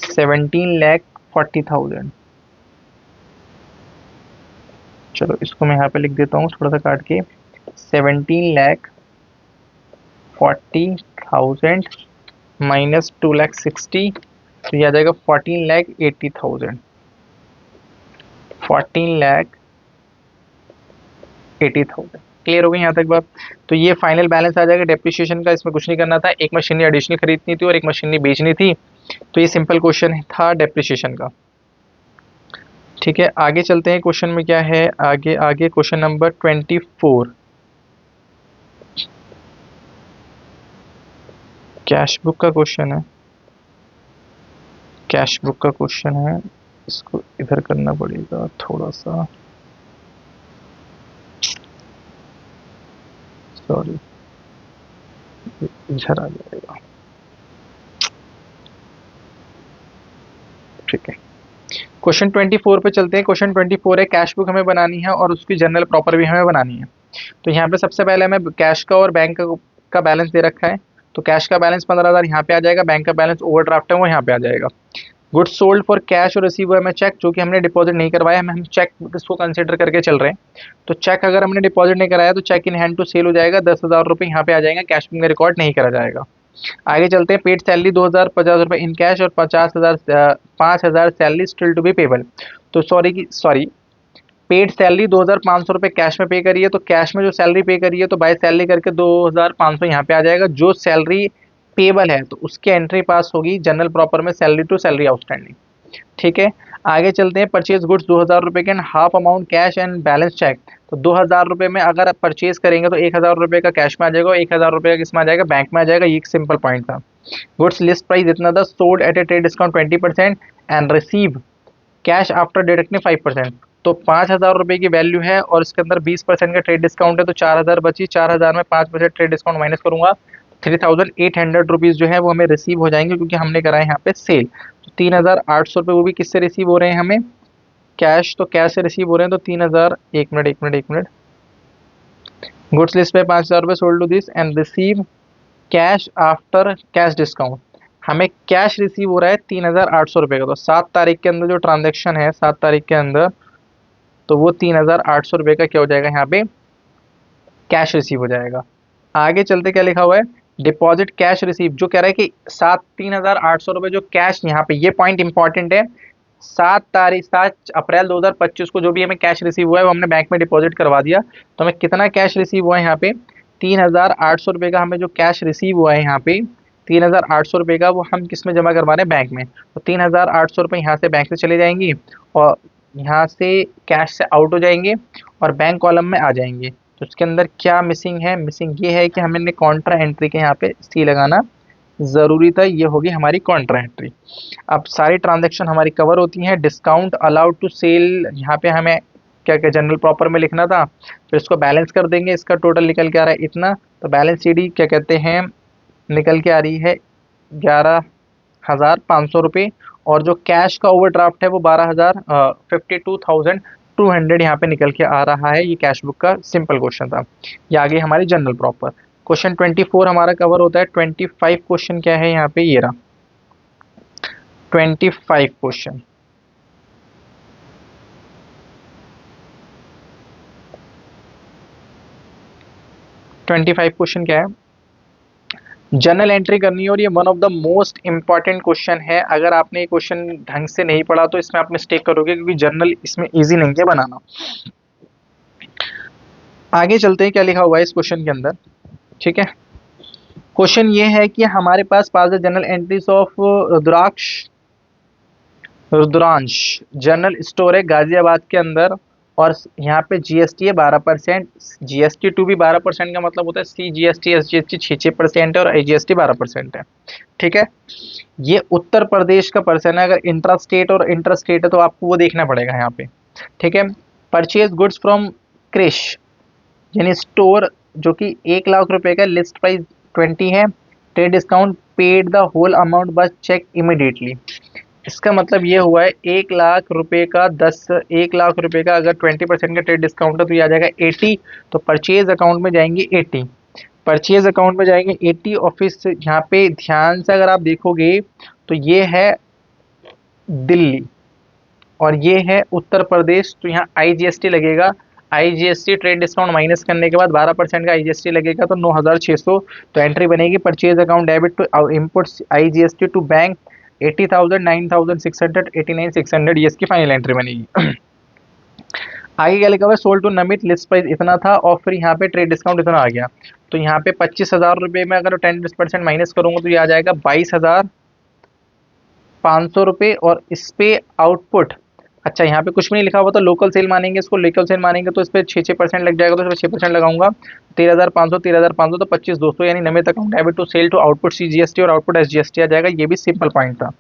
17,40,000। चलो इसको मैं यहाँ पे लिख देता हूँ थोड़ा सा काट के, 17,40,000 माइनस 2,60,000, तो ये आ जाएगा 14,80,000, 14,80,000। क्लियर हो गई यहाँ तक बात। तो ये फाइनल बैलेंस आ जाएगा डेप्रिसिएशन का। इसमें कुछ नहीं करना था, एक मशीनरी एडिशनल खरीदनी थी और एक मशीनरी बेचनी थी, तो ये सिंपल क्वेश्चन था डेप्रिसिएशन का। ठीक है, आगे चलते हैं, क्वेश्चन में क्या है, आगे आगे क्वेश्चन नंबर 24, कैश बुक का क्वेश्चन है, कैश बुक का क्वेश्चन है। इसको इधर करना पड़ेगा थोड़ा सा, सॉरी, इधर आ जाएगा। ठीक है, क्वेश्चन 24 पे चलते हैं। क्वेश्चन 24 है, कैश बुक हमें बनानी है और उसकी जनरल प्रॉपर भी हमें बनानी है। तो यहाँ पे सबसे पहले हमें कैश का और बैंक का बैलेंस दे रखा है, तो कैश का बैलेंस 15,000 यहाँ पे आ जाएगा, बैंक का बैलेंस ओवरड्राफ्ट है वो यहाँ पे आ जाएगा। गुड्स सोल्ड फॉर कैश और रिसीव हुआ है चेक, जो कि हमने डिपॉजिट नहीं करवाया, हम चेक इसको कंसिडर करके चल रहे हैं। तो चेक अगर हमने डिपॉजिट नहीं कराया तो cheque in hand to sale हो जाएगा, 10,000 रुपये यहाँ पे आ जाएगा, कैश में रिकॉर्ड नहीं करा जाएगा। आगे चलते हैं, पेड सैलरी 2,050 रुपये इन कैश और 5,000 salary still to be payable. तो सॉरी पेड सैलरी 2,500 रुपये कैश में पे करी है, तो कैश में जो सैलरी पे करी है तो बाय सैलरी करके 2,500 यहाँ पे आ जाएगा। जो सैलरी पेबल है तो उसकी एंट्री पास होगी जनरल प्रॉपर में सैलरी टू सैलरी आउटस्टैंडिंग। ठीक है, आगे चलते हैं, परचेज गुड्स 2,000 रुपये के and half amount cash and balance cheque. तो 2,000 रुपये में अगर आप परचेज करेंगे तो 1,000 रुपये का कैश में आ जाएगा, 1,000 रुपये का किस में आ जाएगा, बैंक में आ जाएगा। ये एक सिंपल पॉइंट था। गुड्स लिस्ट प्राइस इतना था, sold at A trade discount 20% and receive cash after deducting 5%। तो 5,000 रुपये की वैल्यू है और इसके अंदर 20% का ट्रेड डिस्काउंट है, तो 4,000 बची, 4,000 में 5% ट्रेड डिस्काउंट माइनस करूंगा, 3,800 रुपीज़ जो है वो हमें रिसीव हो जाएंगे, क्योंकि हमने करा है यहाँ पे सेल। तो 3,800 रुपये वो भी किससे रिसीव हो रहे हैं हमें, कैश, तो कैश से रिसीव हो रहे हैं। तो 3,000, एक मिनट, गुड्स लिस्ट पे 5,000 रुपये sold to this and receive cash after cash discount. हमें कैश रिसीव हो रहा है 3,800 रुपये का। तो 7 तारीख के अंदर जो ट्रांजेक्शन है, 7 तारीख के अंदर, तो वो 3,800 रुपये का क्या हो जाएगा, यहाँ पे कैश रिसीव हो जाएगा। आगे चलते क्या लिखा हुआ है, डिपॉजिट कैश रिसीव, जो कह रहा है कि 3,800 रुपये जो कैश, यहाँ पे ये पॉइंट इंपॉर्टेंट है, 7 अप्रैल 2025 को जो भी हमें कैश रिसीव हुआ है वो हमने बैंक में डिपॉजिट करवा दिया। तो हमें कितना कैश रिसीव हुआ है यहाँ पे, 3,800 रुपये का हमें जो कैश रिसीव हुआ है यहाँ पे, 3,800 रुपये का वो हम किस में जमा करवा रहे हैं, बैंक में। तो 3,800 रुपये यहाँ से बैंक से चले जाएंगी और यहाँ से कैश से आउट हो जाएंगे और बैंक कॉलम में आ जाएंगे। तो उसके अंदर क्या मिसिंग है, मिसिंग ये है कि हमें कॉन्ट्रा एंट्री के यहाँ पे सी लगाना ज़रूरी था, ये होगी हमारी कॉन्ट्रा एंट्री। अब सारी ट्रांजैक्शन हमारी कवर होती हैं। डिस्काउंट अलाउड टू सेल, यहाँ पे हमें क्या क्या जनरल प्रॉपर में लिखना था, फिर इसको बैलेंस कर देंगे, इसका टोटल निकल के आ रहा है इतना। तो बैलेंस CD क्या कहते हैं, निकल के आ रही है 11,500 रुपये, और जो कैश का ओवरड्राफ्ट है वो 52,200 यहाँ पे निकल के आ रहा है। ये कैश बुक का सिंपल क्वेश्चन था। ये आगे हमारी जनरल प्रॉपर। क्वेश्चन 24 हमारा कवर होता है। 25 क्वेश्चन क्या है यहाँ पे, ये रहा 25 क्वेश्चन। क्वेश्चन क्या है, जनरल एंट्री करनी है और ये one of the most important question है। अगर आपने ये क्वेश्चन ढंग से नहीं पढ़ा तो इसमें आप मिस्टेक करोगे, क्योंकि जर्नल इसमें इजी नहीं है बनाना। आगे चलते हैं, क्या लिखा हुआ है इस क्वेश्चन के अंदर। ठीक है, क्वेश्चन ये है कि हमारे पास the journal entries of Rudransh general store है गाजियाबाद के अंदर, और यहाँ पे GST है 12%, GST टू भी 12% का मतलब होता है, CGST SGST 6% है और IGST 12% है। ठीक है, ये उत्तर प्रदेश का पर्सन है। अगर इंट्रा स्टेट और इंटर स्टेट है तो आपको वो देखना पड़ेगा यहाँ पे। ठीक है, परचेज गुड्स फ्रॉम क्रिश यानी स्टोर, जो कि 1,00,000 रुपये का, लिस्ट प्राइस 20 है, trade discount paid the whole amount बस चेक इमीडिएटली। इसका मतलब ये हुआ है 1,00,000 रुपये का 1,00,000 रुपये का अगर 20% का ट्रेड डिस्काउंट है तो ये आ जाएगा 80। तो परचेज अकाउंट में जाएंगे 80, परचेज अकाउंट में जाएंगे 80। ऑफिस यहाँ पे ध्यान से अगर आप देखोगे तो ये है दिल्ली और ये है उत्तर प्रदेश, तो यहाँ IGST लगेगा। IGST ट्रेड डिस्काउंट माइनस करने के बाद 12% का IGST लगेगा, तो 9,600। तो एंट्री बनेगी purchase account debit to input IGST to bank 80,000, 9,600, 89,600, ये इसकी फाइनल एंट्री बनेगी। आगे क्या लिखा हुआ है, sold to Namit, list price इतना था और फिर यहाँ पे ट्रेड डिस्काउंट इतना आ गया। तो यहाँ पे 25,000 रुपये में अगर 10% माइनस करूंगा तो ये आ जाएगा 22,500 रुपये। और इस पे आउटपुट, अच्छा यहाँ पे कुछ भी नहीं लिखा हुआ तो लोकल सेल मानेंगे, इसको लोकल सेल मानेंगे तो इस पर 6% लग जाएगा, तो इस पर 6% लगाऊंगा, 13,500 तो 25,200, यानी Namit account debit to sale to output CGST और आउटपुट SGST आ जाएगा। ये भी सिंपल पॉइंट था।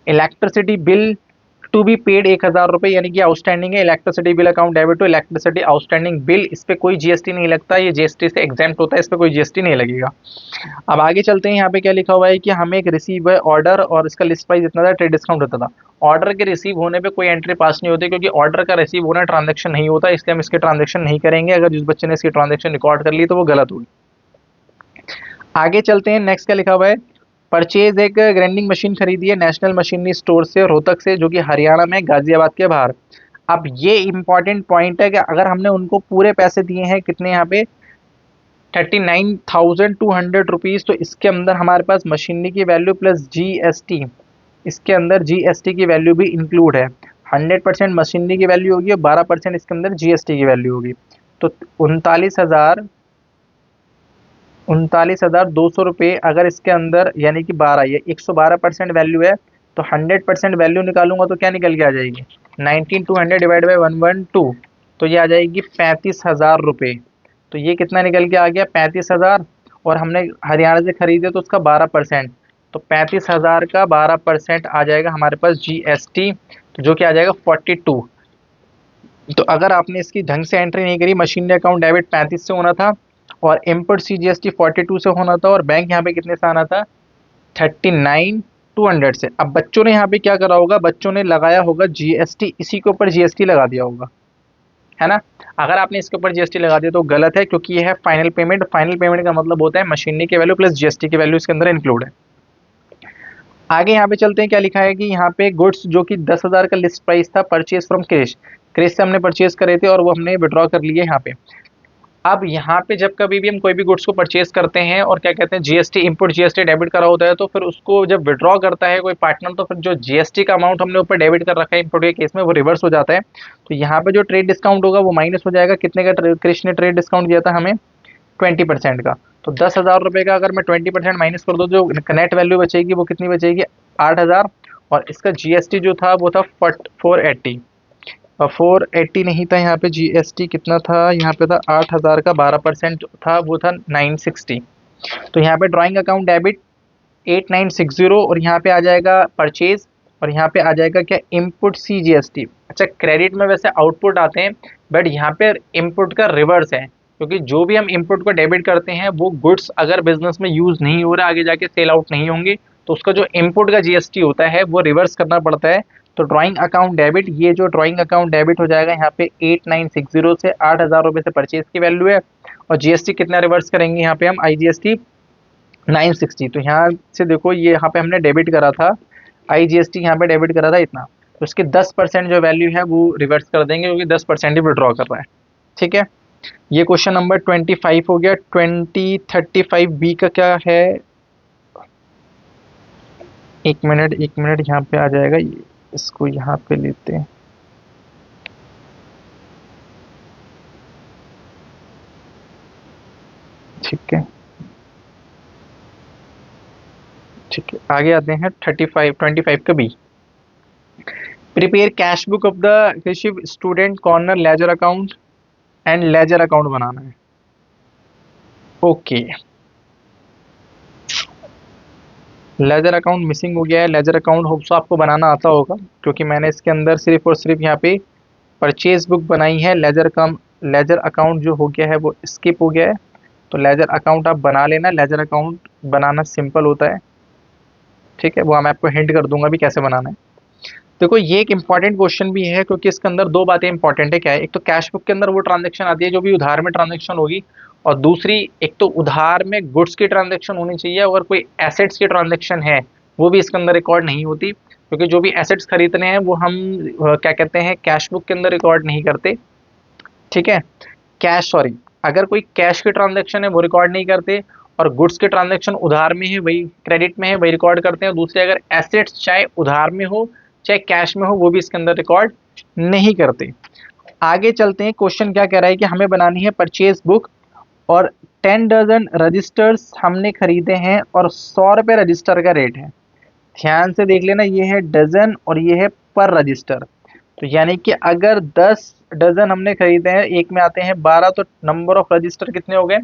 Electricity bill to be paid 1,000 रुपये, यानी कि आउटस्टैंडिंग है। Electricity bill account debit to electricity outstanding bill, इस पे कोई GST नहीं लगता, ये GST से एग्जेम्प्ट होता है, इस पे कोई GST नहीं लगेगा। अब आगे चलते हैं, यहाँ पे क्या लिखा हुआ है कि हमें एक रिसीव है ऑर्डर और इसका लिस्ट प्राइस इतना था, ट्रेड डिस्काउंट होता था। ऑर्डर के रिसीव होने पे कोई एंट्री पास नहीं होती, क्योंकि ऑर्डर का रिसीव होना ट्रांजैक्शन नहीं होता, इसलिए हम इसके ट्रांजैक्शन नहीं करेंगे। अगर जिस बच्चे ने इसकी ट्रांजैक्शन रिकॉर्ड कर ली तो वो गलत होगी। आगे चलते हैं, नेक्स्ट क्या लिखा हुआ है, परचेज एक ग्राइंडिंग मशीन खरीदी है नेशनल मशीनरी स्टोर से रोहतक से, जो कि हरियाणा में गाजियाबाद के बाहर। अब ये इंपॉर्टेंट पॉइंट है कि अगर हमने उनको पूरे पैसे दिए हैं कितने, यहाँ पे 39,200 रुपीज़, तो इसके अंदर हमारे पास मशीनरी की वैल्यू प्लस जीएसटी, इसके अंदर जीएसटी की वैल्यू भी इंक्लूड है। 100% मशीनरी की वैल्यू होगी और 12% इसके अंदर जीएसटी की वैल्यू होगी। तो 39,200 रुपये अगर इसके अंदर यानी कि 12, ये 112% वैल्यू है, तो 100% वैल्यू निकालूंगा तो क्या निकल के आ जाएगी, 19,200 डिवाइड बाई 112, तो ये आ जाएगी 35,000 रुपये। तो ये कितना निकल के आ गया, 35,000, और हमने हरियाणा से खरीदे तो उसका 12%, तो 35,000 का 12% आ जाएगा हमारे पास जीएसटी, तो जो कि आ जाएगा 42। तो अगर आपने इसकी ढंग से एंट्री नहीं करी, मशीनरी अकाउंट डेबिट 35 से होना था और इनपुट सीजीएसटी 42 से होना था, और बैंक यहाँ पे कितने से आना था, 39,200 से। अब बच्चों ने यहाँ पे क्या करा होगा, बच्चों ने लगाया होगा जीएसटी, इसी के ऊपर जीएसटी लगा दिया होगा, है ना। अगर आपने इसके ऊपर जीएसटी लगा दिया तो गलत है, क्योंकि यह है फाइनल पेमेंट। फाइनल पेमेंट का मतलब होता है मशीनरी की वैल्यू प्लस जीएसटी की वैल्यू इसके अंदर इंक्लूड है। आगे यहाँ पे चलते हैं, क्या लिखा है कि यहाँ पे गुड्स जो कि 10,000 का लिस्ट प्राइस था, परचेज फ्रॉम क्रिश, क्रिश से हमने परचेज करे थे और वो हमने विड्रॉ कर लिए यहाँ पे। अब यहाँ पे जब कभी भी हम कोई भी गुड्स को परचेज करते हैं और क्या कहते हैं जीएसटी, इनपुट जीएसटी डेबिट करा होता है, तो फिर उसको जब विड्रॉ करता है कोई पार्टनर, तो फिर जो जीएसटी का अमाउंट हमने ऊपर डेबिट कर रखा है इनपुट के केस में, वो रिवर्स हो जाता है। तो यहाँ पे जो ट्रेड डिस्काउंट होगा वो माइनस हो जाएगा। कितने का क्रिश ने ट्रेड डिस्काउंट दिया था हमें, 20% का। तो 10,000 रुपये का अगर मैं 20% माइनस कर दूँ, जो नेट वैल्यू बचेगी वो कितनी बचेगी, 8,000, और इसका जीएसटी जो था वो था 480, 480 नहीं था, यहाँ पे जीएसटी कितना था, यहाँ पे था 8,000 का 12% था, वो था 960। तो यहाँ पे ड्राइंग अकाउंट डेबिट 8960, और यहाँ पे आ जाएगा परचेज, और यहाँ पे आ जाएगा क्या, इनपुट सी जीएसटी। अच्छा, क्रेडिट में वैसे आउटपुट आते हैं, बट यहाँ पे इनपुट का रिवर्स है, क्योंकि जो भी हम इनपुट को डेबिट करते हैं वो गुड्स अगर बिजनेस में यूज नहीं हो रहा, आगे जाके सेल आउट नहीं होंगे, तो उसका जो इनपुट का जीएसटी होता है वो रिवर्स करना पड़ता है। तो ड्राइंग अकाउंट डेबिट, ये जो ड्राइंग अकाउंट डेबिट हो जाएगा यहाँ पे 8960 से, 8,000 रुपये से परचेज की वैल्यू है, और जीएसटी कितना रिवर्स करेंगे यहाँ पे हम, आईजीएसटी 960। तो यहाँ से देखो, ये यहाँ पे हमने डेबिट करा था, आईजीएसटी यहाँ पे डेबिट करा था इतना, तो उसके 10% जो वैल्यू है वो रिवर्स कर देंगे, क्योंकि 10% ही विड्रॉ कर रहा है। ठीक है, ये क्वेश्चन नंबर 25 हो गया। 35 बी का क्या है, एक मिनट यहाँ पे आ जाएगा, इसको यहाँ पे लेते हैं। ठीक है, ठीक है, आगे आते हैं 25 का B. Prepare cash book of the Krishi student corner ledger account and ledger account बनाना है। ओके, लेजर अकाउंट मिसिंग हो गया है। लेजर अकाउंट होप्स आपको बनाना आता होगा, क्योंकि मैंने इसके अंदर सिर्फ और सिर्फ यहाँ पे परचेज बुक बनाई है। लेजर अकाउंट जो हो गया है वो स्किप हो गया है। तो लेजर अकाउंट आप बना लेना, लेजर अकाउंट बनाना सिंपल होता है। ठीक है, वो मैं आपको हिंट कर दूंगा भी कैसे बनाना है। देखो, ये एक इंपॉर्टेंट क्वेश्चन भी है, क्योंकि इसके अंदर दो बातें इंपॉर्टेंट है। क्या है, एक तो कैश बुक के अंदर वो ट्रांजेक्शन आती है जो भी उधार में ट्रांजेक्शन होगी, और दूसरी, एक तो उधार में गुड्स की ट्रांजेक्शन होनी चाहिए, अगर कोई एसेट्स की ट्रांजेक्शन है वो भी इसके अंदर रिकॉर्ड नहीं होती, क्योंकि जो भी एसेट्स खरीदने हैं वो हम क्या कहते हैं, कैश बुक के अंदर रिकॉर्ड नहीं करते। ठीक है, अगर कोई कैश की ट्रांजेक्शन है वो रिकॉर्ड नहीं करते, और गुड्स के ट्रांजेक्शन उधार में है वही क्रेडिट में है वही रिकॉर्ड करते हैं। दूसरे, अगर एसेट्स चाहे उधार में हो चाहे कैश में हो वो भी इसके अंदर रिकॉर्ड नहीं करते। आगे चलते हैं, क्वेश्चन क्या कह रहा है कि हमें बनानी है परचेज बुक, और 10 डजन रजिस्टर्स हमने खरीदे हैं, और 100 रुपये रजिस्टर का रेट है। ध्यान से देख लेना, ये है डजन और ये है पर रजिस्टर। तो यानी कि अगर 10 डजन हमने खरीदे हैं, एक में आते हैं 12, तो नंबर ऑफ रजिस्टर कितने हो गए,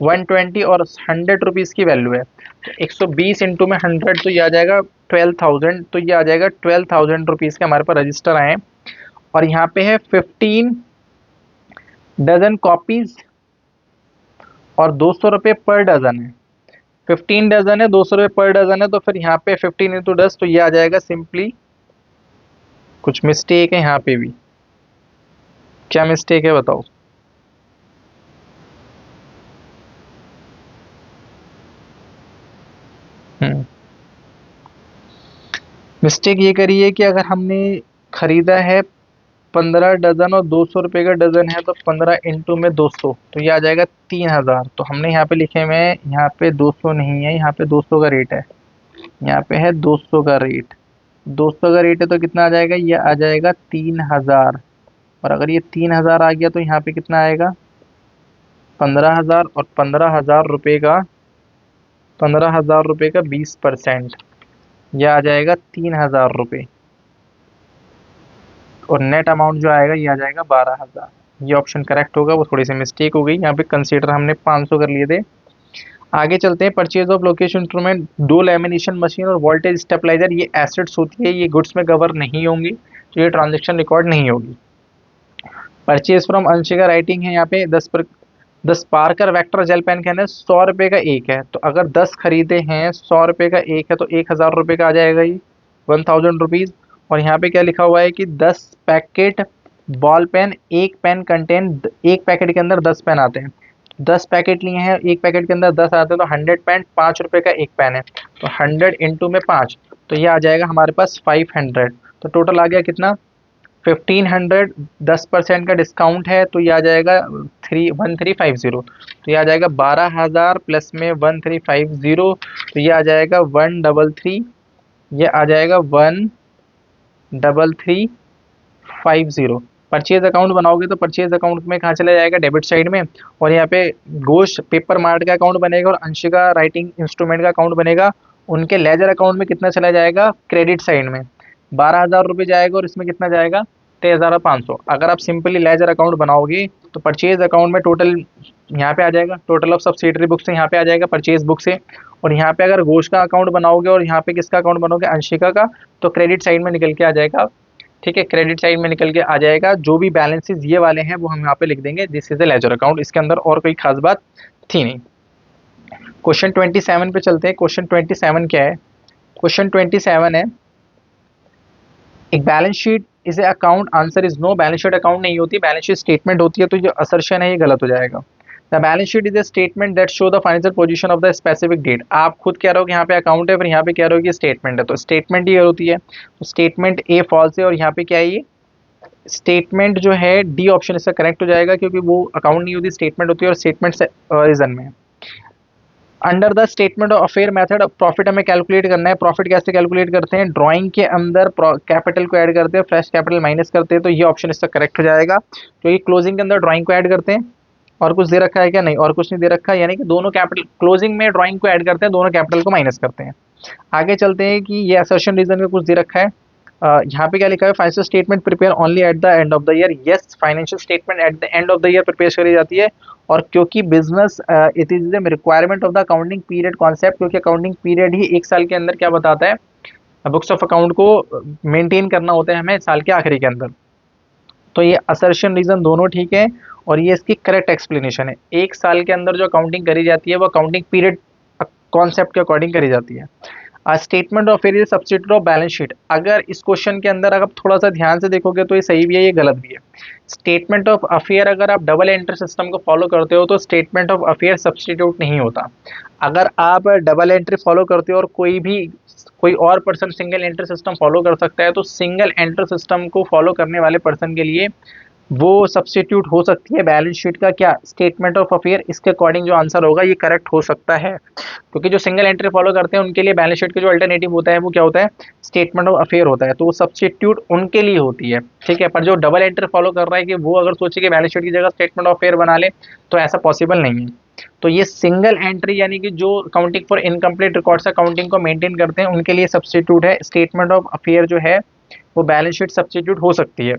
120, और 100 रुपीज़ की वैल्यू है, तो 120 इंटू में 100, तो ये आ जाएगा 12,000। तो ये आ जाएगा 12,000 रुपीज़ के हमारे पास रजिस्टर आए। और यहाँ पे है 15 डजन कॉपीज, और 200 रुपये पर डजन है। 15 डजन है, 200 रुपये पर डजन है, तो फिर यहाँ पे 15 इंटू 10, तो ये आ जाएगा सिंपली, कुछ मिस्टेक है यहाँ पे भी, क्या मिस्टेक है बताओ। मिस्टेक ये करी है कि अगर हमने खरीदा है 15 डजन और 200 रुपये का डजन है तो 15 × 200 तो ये आ जाएगा 3000। तो हमने यहाँ पे लिखे हुए हैं, यहाँ पे 200 नहीं है, यहाँ पे 200 का रेट है, यहाँ पे है 200 का रेट। 200 का रेट है तो कितना आ जाएगा, ये आ जाएगा 3000। और अगर ये 3000 आ गया तो यहाँ पे कितना आएगा, 15,000। और 15,000 रुपये का 20%, यह आ जाएगा 3000 रुपये। और नेट अमाउंट जो आएगा ये आ जाएगा 12,000। ये ऑप्शन करेक्ट होगा, वो थोड़ी सी मिस्टेक हो गई यहाँ पे, कंसीडर हमने 500 कर लिए थे। आगे चलते हैं, परचेज ऑफ लोकेशन इंस्ट्रूमेंट, डो लैमिनेशन मशीन और वोल्टेज स्टेबलाइजर, ये एसेट्स होती है, ये गुड्स में कवर नहीं होंगी, तो ये ट्रांजेक्शन रिकॉर्ड नहीं होगी। परचेज फ्रॉम अंशिका राइटिंग है यहाँ पे 10 पार्कर वेक्टर जेल पेन कहना है, 100 रुपये का एक है। तो अगर 10 खरीदे हैं, 100 रुपये का एक है, तो 1000 रुपये का आ जाएगा ये, 1000 रुपीज़। और यहाँ पे क्या लिखा हुआ है कि 10 पैकेट बॉल पेन, एक पेन कंटेन, एक पैकेट के अंदर 10 पेन आते हैं। 10 पैकेट लिए हैं, एक पैकेट के अंदर 10 आते हैं, तो 100 पेन, 5 रुपये का एक पेन है, तो 100 इंटू में 5, तो ये आ जाएगा हमारे पास 500। तो टोटल आ गया कितना, 1500। 10% का डिस्काउंट है तो ये आ जाएगा 1350। तो ये आ जाएगा 12,000 प्लस में 1350, तो ये आ जाएगा 133, ये आ जाएगा 13350। परचेज अकाउंट बनाओगे तो परचेज अकाउंट में कहाँ चला जाएगा, डेबिट साइड में। और यहाँ पे घोष पेपर मार्ट का अकाउंट बनेगा और अंशिका राइटिंग इंस्ट्रूमेंट का अकाउंट बनेगा। उनके लेजर अकाउंट में कितना चला जाएगा, क्रेडिट साइड में 12,000 रुपये जाएगा, और इसमें कितना जाएगा, 23,500। अगर आप सिंपली लेजर अकाउंट बनाओगे तो परचेज अकाउंट में टोटल यहाँ पे आ जाएगा, टोटल ऑफ सब्सिडरी बुक से यहाँ पे आ जाएगा परचेज बुक से। और यहाँ पे अगर घोष का अकाउंट बनाओगे और यहाँ पे किसका अकाउंट बनाओगे, अंशिका का, तो क्रेडिट साइड में निकल के आ जाएगा। ठीक है, क्रेडिट साइड में निकल के आ जाएगा। जो भी बैलेंसेस ये वाले हैं वो हम यहाँ पे लिख देंगे, this is a ledger account. इसके अंदर और कोई खास बात थी नहीं। क्वेश्चन 27 पे चलते हैं। क्वेश्चन 27 क्या है, क्वेश्चन 27 है, एक balance sheet is a account, answer is no. Balance sheet account नहीं होती, बैलेंस शीट स्टेटमेंट होती है, तो जो असर्शन है ये गलत हो जाएगा। The balance sheet is a statement that show the financial position of the specific date. आप खुद कह रहे हो कि यहाँ पे अकाउंट है, फिर यहाँ पे कह रहे हो कि स्टेटमेंट है, तो स्टेटमेंट ही होती है। तो स्टेटमेंट ए फॉल्स है, और यहाँ पे क्या है, ये स्टेटमेंट जो है डी ऑप्शन इसका करेक्ट हो जाएगा, क्योंकि वो अकाउंट नहीं होती, स्टेटमेंट होती है, और स्टेटमेंट रीजन में। Under the statement of affair method, profit हमें कैलकुलेट करना है। प्रॉफिट कैसे कैलकुलेट करते हैं, ड्राइंग के अंदर कैपिटल को ऐड करते हैं, फ्रेश कैपिटल माइनस करते हैं, तो ये ऑप्शन इसका करेक्ट हो जाएगा। तो ये क्लोजिंग के अंदर ड्राइंग को ऐड करते हैं, और कुछ दे रखा है क्या, नहीं, और कुछ नहीं दे रखा है, यानी कि दोनों कैपिटल, क्लोजिंग में ड्राइंग को ऐड करते हैं, दोनों कैपिटल को माइनस करते हैं। आगे चलते हैं कि ये असर्शन रीजन का कुछ दे रखा है। यहाँ पे क्या लिखा है, financial statement prepare only at the end of the year. Yes, financial statement at the end of the year prepare करी जाती है। और क्योंकि business it is the requirement of the accounting period concept, क्योंकि अकाउंटिंग पीरियड ही एक साल के अंदर क्या बताता है, बुक्स ऑफ अकाउंट को मेंटेन करना होता है हमें साल के आखिरी के अंदर। तो ये असर्शन रीजन दोनों ठीक है, और ये इसकी करेक्ट एक्सप्लेनेशन है। एक साल के अंदर जो अकाउंटिंग करी जाती है वो अकाउंटिंग पीरियड कॉन्सेप्ट के अकॉर्डिंग करी जाती है। Statement of fair substitute of balance sheet, अगर इस क्वेश्चन के अंदर अगर थोड़ा सा ध्यान से देखोगे तो ये सही भी है, ये गलत भी है। स्टेटमेंट ऑफ अफेयर, अगर आप डबल एंट्री सिस्टम को फॉलो करते हो तो स्टेटमेंट ऑफ अफेयर सब्सिट्यूट नहीं होता। अगर आप डबल एंट्री फॉलो करते हो और कोई और person single entry system follow कर सकता है, तो सिंगल एंट्री सिस्टम को फॉलो करने वाले पर्सन के लिए वो सब्स्टिट्यूट हो सकती है बैलेंस शीट का क्या, स्टेटमेंट ऑफ अफेयर। इसके अकॉर्डिंग जो आंसर होगा ये करेक्ट हो सकता है, क्योंकि जो सिंगल एंट्री फॉलो करते हैं उनके लिए बैलेंस शीट का जो अल्टरनेटिव होता है वो क्या होता है, स्टेटमेंट ऑफ अफेयर होता है, तो वो सब्स्टिट्यूट उनके लिए होती है। ठीक है, पर जो डबल एंट्री फॉलो कर रहा है कि वो अगर सोचे कि बैलेंस शीट की जगह स्टेटमेंट ऑफ अफेयर बना ले, तो ऐसा पॉसिबल नहीं है। तो ये सिंगल एंट्री यानी कि जो accounting for incomplete records accounting को मेंटेन करते हैं उनके लिए सब्स्टिट्यूट है। स्टेटमेंट ऑफ अफेयर जो है वो बैलेंस शीट सब्स्टिट्यूट हो सकती है।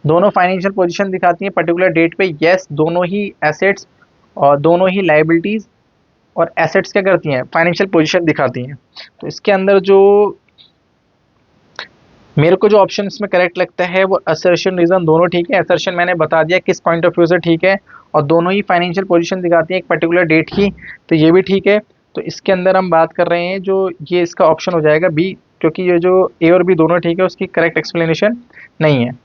दोनों फाइनेंशियल पोजीशन दिखाती हैं पर्टिकुलर डेट पे। यस, दोनों ही एसेट्स और दोनों ही लाइबिलिटीज और एसेट्स क्या करती हैं, फाइनेंशियल पोजीशन दिखाती हैं। तो इसके अंदर जो मेरे को जो ऑप्शन इसमें करेक्ट लगता है वो असर्शन रीजन दोनों ठीक है। असर्शन मैंने बता दिया किस पॉइंट ऑफ व्यू से ठीक है, और दोनों ही फाइनेंशियल पोजीशन दिखाती है एक पर्टिकुलर डेट की, तो ये भी ठीक है। तो इसके अंदर हम बात कर रहे हैं जो ये इसका ऑप्शन हो जाएगा बी, क्योंकि ये जो ए और बी दोनों ठीक है, उसकी करेक्ट एक्सप्लेनेशन नहीं है।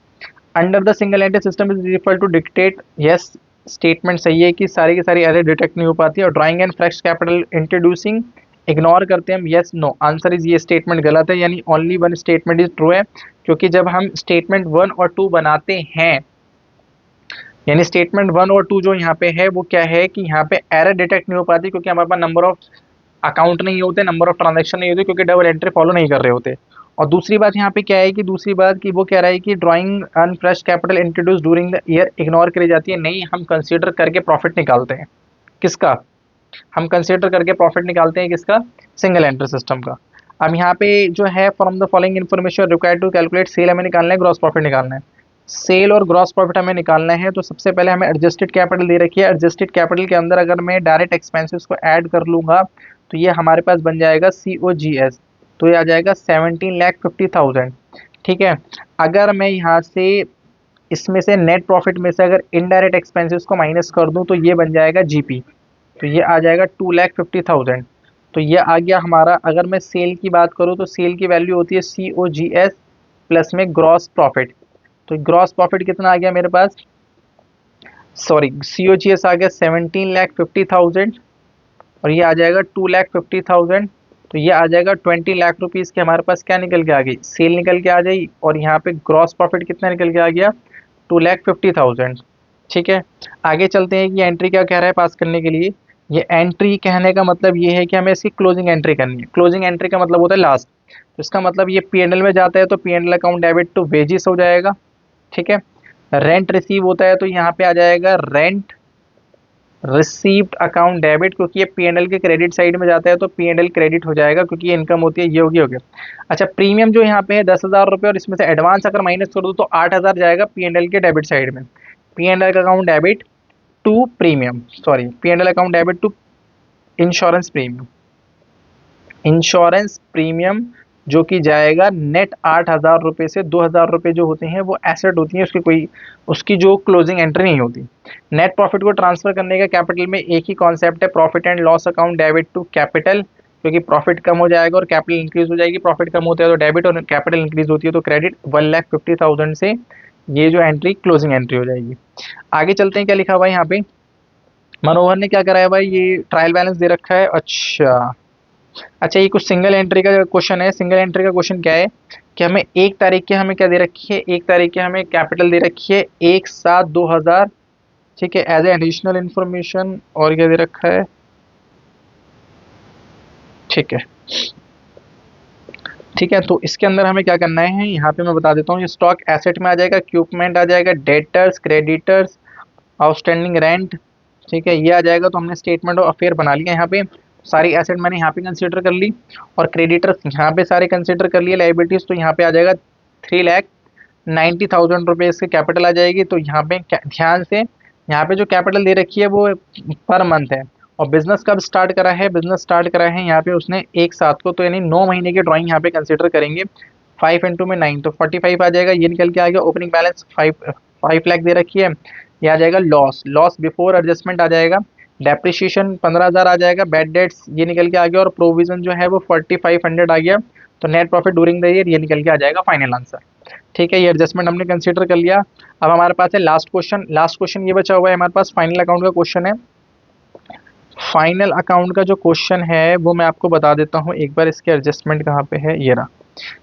Under the single entry system is refer to dictate. Yes, statement सही है कि सारी की सारी एरर डिटेक्ट नहीं हो पाती, और drawing and fresh capital introducing ignore करते हैं हम, यस नो, आंसर इज ये स्टेटमेंट गलत है, यानी only one statement is true है, क्योंकि जब हम स्टेटमेंट 1 और 2 बनाते हैं, यानी स्टेटमेंट 1 और 2 जो यहाँ पे है वो क्या है कि यहाँ पे एरर डिटेक्ट नहीं हो पाती, क्योंकि हमारे पास नंबर ऑफ अकाउंट नहीं होते, नंबर ऑफ ट्रांजेक्शन नहीं होते, क्योंकि डबल एंट्री फॉलो नहीं कर रहे होते। और दूसरी बात यहाँ पे क्या है कि दूसरी बात कि वो कह रहा है कि drawing and fresh capital introduce during the year ignore करी जाती है, नहीं, हम कंसीडर करके प्रॉफिट निकालते हैं। किसका? हम कंसीडर करके प्रॉफिट निकालते हैं, किसका? सिंगल एंट्री सिस्टम का। अब यहाँ पे जो है from the following information required to calculate sale हमें निकालना है, ग्रॉस प्रॉफिट निकालना है। सेल और ग्रॉस प्रॉफिट हमें निकालना है, तो सबसे पहले हमें एडजस्टेड कैपिटल दे रखी है। एडजस्टेड कैपिटल के अंदर अगर मैं डायरेक्ट एक्सपेंसेस को ऐड कर लूँगा तो ये हमारे पास बन जाएगा COGS, तो ये आ जाएगा 17,50,000। ठीक है, अगर मैं यहाँ से इसमें से नेट प्रॉफिट में से अगर इनडायरेक्ट एक्सपेंसेस को माइनस कर दूँ तो ये बन जाएगा GP, तो ये आ जाएगा 2,50,000। तो ये आ गया हमारा। अगर मैं सेल की बात करूँ तो सेल की वैल्यू होती है COGS प्लस में ग्रॉस प्रॉफिट, तो ग्रॉस प्रॉफिट कितना आ गया मेरे पास, सॉरी COGS आ गया 17,50,000 और ये आ जाएगा 2,50,000, तो ये आ जाएगा 20 लाख रुपीज़ के हमारे पास क्या निकल के आ गई, सेल निकल के आ जाएगी। और यहाँ पे ग्रॉस प्रॉफिट कितना निकल के आ गया, 2,50,000। ठीक है, आगे चलते हैं कि एंट्री क्या कह रहा है पास करने के लिए। ये एंट्री कहने का मतलब ये है कि हमें इसकी क्लोजिंग एंट्री करनी है। क्लोजिंग एंट्री का मतलब होता है लास्ट, तो इसका मतलब ये P&L में जाता है तो P&L account debit to wages हो जाएगा। ठीक है, रेंट रिसीव होता है तो यहाँ पे आ जाएगा रेंट रिसीव्ड अकाउंट डेबिट, क्योंकि ये P&L के क्रेडिट साइड में जाता है तो P&L क्रेडिट हो जाएगा, क्योंकि ये इनकम होती है, ये हो गया। अच्छा, प्रीमियम जो यहाँ पे है 10,000 रुपये और इसमें से एडवांस अगर माइनस कर दो तो 8,000 जाएगा P&L के डेबिट साइड में। P&L का account debit to premium, sorry P&L account debit to insurance premium, insurance premium जो कि जाएगा नेट 8,000 रुपये से 2,000 रुपये जो होते हैं वो एसेट होती है, उसकी कोई उसकी जो क्लोजिंग एंट्री नहीं होती। नेट प्रॉफिट को ट्रांसफर करने का कैपिटल में एक ही कॉन्सेप्ट है, profit and loss account debit to capital, क्योंकि प्रॉफिट कम हो जाएगा और कैपिटल इंक्रीज हो जाएगी। प्रॉफिट कम होता है तो डेबिट और कैपिटल इंक्रीज होती है तो क्रेडिट 1,50,000 से ये जो एंट्री क्लोजिंग एंट्री हो जाएगी। आगे चलते हैं, क्या लिखा हुआ है यहाँ पे, मनोहर ने क्या कराया भाई, ये ट्रायल बैलेंस दे रखा है। अच्छा, ये कुछ सिंगल एंट्री का क्वेश्चन है। सिंगल एंट्री का क्वेश्चन क्या है कि हमें 1 तारीख के हमें क्या दे रखी है, 1 तारीख के हमें कैपिटल दे रखी है 1/7/2000। ठीक है, एज ए एडिशनल इंफॉर्मेशन, और क्या दे रखा है, ठीक है। ठीक है, तो इसके अंदर हमें क्या करना है, यहाँ पे मैं बता देता हूँ। ये स्टॉक एसेट में आ जाएगा, इक्विपमेंट आ जाएगा, डेटर्स, क्रेडिटर्स, आउटस्टैंडिंग रेंट। ठीक है, ये आ जाएगा। तो हमने स्टेटमेंट ऑफ अफेयर बना लिया, यहाँ पे सारी एसेट मैंने यहाँ पे कंसीडर कर ली और क्रेडिटर्स यहाँ पे सारे कंसीडर कर लिए, लाइबिलिटीज तो यहाँ पे आ जाएगा 3,90,000 रुपये इसके कैपिटल आ जाएगी। तो यहाँ पे ध्यान से, यहाँ पे जो कैपिटल दे रखी है वो पर मंथ है, और बिजनेस कब स्टार्ट करा है, बिजनेस स्टार्ट करा है यहाँ पे उसने 1/7 को, तो यानी 9 महीने की ड्राइंग यहाँ पे कंसीडर करेंगे। 5 इंटू में 9 तो 45 आ जाएगा, ये निकल के आ गया। ओपनिंग बैलेंस 5 लाख दे रखी है, ये आ जाएगा लॉस, लॉस बिफोर एडजस्टमेंट आ जाएगा। डेप्रिशिएशन 15,000 आ जाएगा, बैड डेट्स ये निकल के आ गया, और प्रोविजन जो है वो 4,500 आ गया। तो net profit during the year ये निकल के आ जाएगा फाइनल आंसर। ठीक है, ये एडजस्टमेंट हमने कंसीडर कर लिया। अब हमारे पास है लास्ट क्वेश्चन। लास्ट क्वेश्चन ये बचा हुआ है हमारे पास, फाइनल अकाउंट का क्वेश्चन है। फाइनल अकाउंट का जो क्वेश्चन है वो मैं आपको बता देता हूँ एक बार, इसके एडजस्टमेंट कहाँ पे है, ये रहा।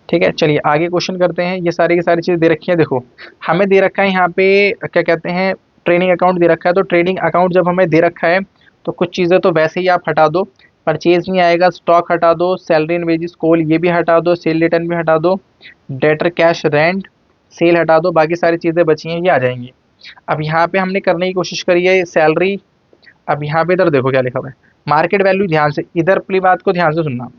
ठीक है, चलिए आगे क्वेश्चन करते हैं। ये सारी की सारी चीज़ दे रखी है, देखो हमें दे रखा है यहाँ पे क्या कहते हैं, ट्रेडिंग अकाउंट दे रखा है। तो ट्रेडिंग अकाउंट जब हमें दे रखा है तो कुछ चीज़ें तो वैसे ही आप हटा दो, परचेज नहीं आएगा, स्टॉक हटा दो, सैलरी एंड वेजेस कोल ये भी हटा दो, सेल रिटर्न भी हटा दो, डेटर कैश रेंट सेल हटा दो, बाकी सारी चीज़ें बची हैं ये आ जाएंगी। अब यहाँ पे हमने करने की कोशिश करी है सैलरी। अब यहाँ पे इधर देखो क्या लिखा हुआ है, मार्केट वैल्यू, ध्यान से इधर अपनी बात को ध्यान से सुनना।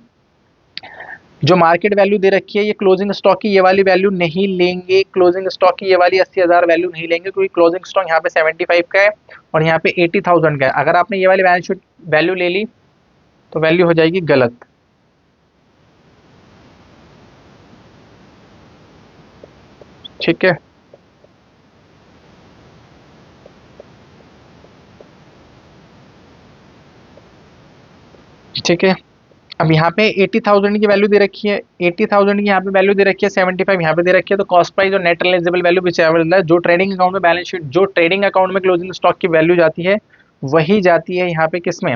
जो मार्केट वैल्यू दे रखी है ये क्लोजिंग स्टॉक की ये वाली वैल्यू नहीं लेंगे, क्लोजिंग स्टॉक की ये वाली 80,000 वैल्यू नहीं लेंगे, क्योंकि क्लोजिंग स्टॉक यहाँ पे 75 का है और यहाँ पे 80,000 का है। अगर आपने ये वाली बैलेंस शीट वैल्यू ले ली तो वैल्यू हो जाएगी गलत। ठीक है, ठीक है। अब यहाँ पे 80,000 की वैल्यू दे रखी है, 80,000 की यहाँ पे वैल्यू दे रखी है, 75 यहाँ पे दे रखी है। तो कॉस्ट प्राइस और नेट रियलाइजेबल वैल्यू विचएवर है, जो ट्रेडिंग अकाउंट में बैलेंस शीट, जो ट्रेडिंग अकाउंट में क्लोजिंग स्टॉक की वैल्यू जाती है वही जाती है यहाँ पे किसमें,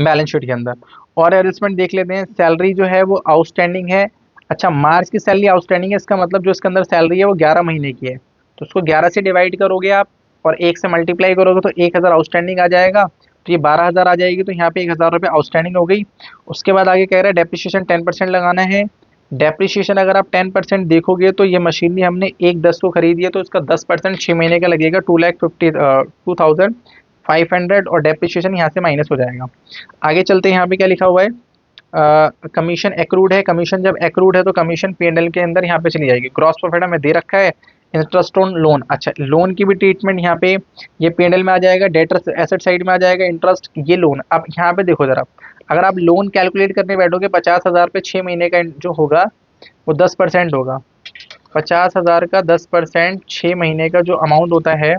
बैलेंस शीट के अंदर। और एडजस्टमेंट देख लेते हैं। सैलरी जो है वो आउटस्टैंडिंग है। अच्छा, मार्च की सैलरी आउटस्टैंडिंग है, इसका मतलब जो इसके अंदर सैलरी है वो 11 महीने की है, तो उसको 11 से डिवाइड करोगे आप और 1 से मल्टीप्लाई करोगे तो 1000 आउटस्टैंडिंग आ जाएगा, तो ये 12,000 आ जाएगी, तो यहाँ पे 1000 रुपये आउटस्टैंडिंग हो गई। उसके बाद आगे कह रहा है डेप्रिसिएशन 10% लगाना है। डेप्रिसिएशन अगर आप 10% देखोगे तो ये मशीनरी हमने 1/10 को खरीदी है, तो इसका 10% 6 महीने का लगेगा, 2,50,2,500, और डेप्रिसिएशन यहाँ से माइनस हो जाएगा। आगे चलते हैं, यहाँ पे क्या लिखा हुआ है, कमीशन एक्रूड है। कमीशन जब एक्रूड है तो कमीशन P&L के अंदर यहाँ पे चली जाएगी। ग्रॉस प्रॉफिट हमें दे रखा है। इंटरेस्ट ऑन लोन, अच्छा लोन की भी ट्रीटमेंट यहाँ पे ये P&L में आ जाएगा, डेटर्स एसेट साइड में आ जाएगा, इंटरेस्ट ये लोन। अब यहाँ पे देखो जरा, अगर आप लोन कैलकुलेट करने बैठोगे 50,000 पे 6 महीने का जो होगा वो 10% होगा। 50,000 का 10% 6 महीने का जो अमाउंट होता है,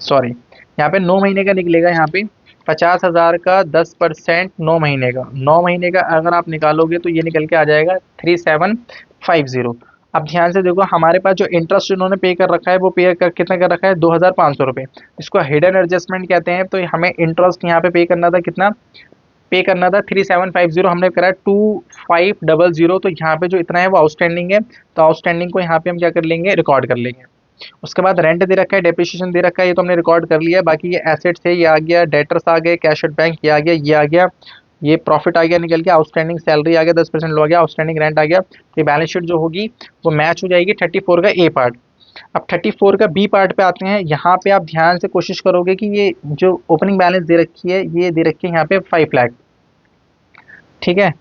सॉरी यहाँ पे 9 महीने का निकलेगा। यहाँ पे 50,000 का 10% 9 महीने का, 9 महीने का अगर आप निकालोगे तो ये निकल के आ जाएगा 3750। अब ध्यान से देखो, हमारे पास जो इंटरेस्ट इन्होंने पे कर रखा है वो पे कर कितना कर रखा है, 2,500 रुपये। इसको हिडन एडजस्टमेंट कहते हैं। तो हमें इंटरेस्ट यहाँ पे करना था, कितना पे करना था, 3750, हमने करा 2500। तो यहाँ पे जो इतना है वो आउटस्टैंडिंग है, तो आउटस्टैंडिंग को यहाँ पे हम क्या कर लेंगे, रिकॉर्ड कर लेंगे। उसके बाद रेंट दे रखा है, डेप्रिसिएशन दे रखा है, ये तो हमने रिकॉर्ड कर लिया। बाकी ये एसेट्स है, ये आ गया, डेटर्स आ गए, कैश एट बैंक ये आ गया, ये आ गया, ये प्रॉफिट आ गया निकल के, आउटस्टैंडिंग सैलरी आ गया, 10% लो आ गया, आउटस्टैंडिंग रेंट आ गया। तो ये बैलेंस शीट जो होगी वो मैच हो जाएगी 34 का ए पार्ट। अब 34 का बी पार्ट पे आते हैं। यहाँ पे आप ध्यान से कोशिश करोगे कि ये जो ओपनिंग बैलेंस दे रखी है, ये दे रखी है यहाँ पे 5 लाख, ठीक है।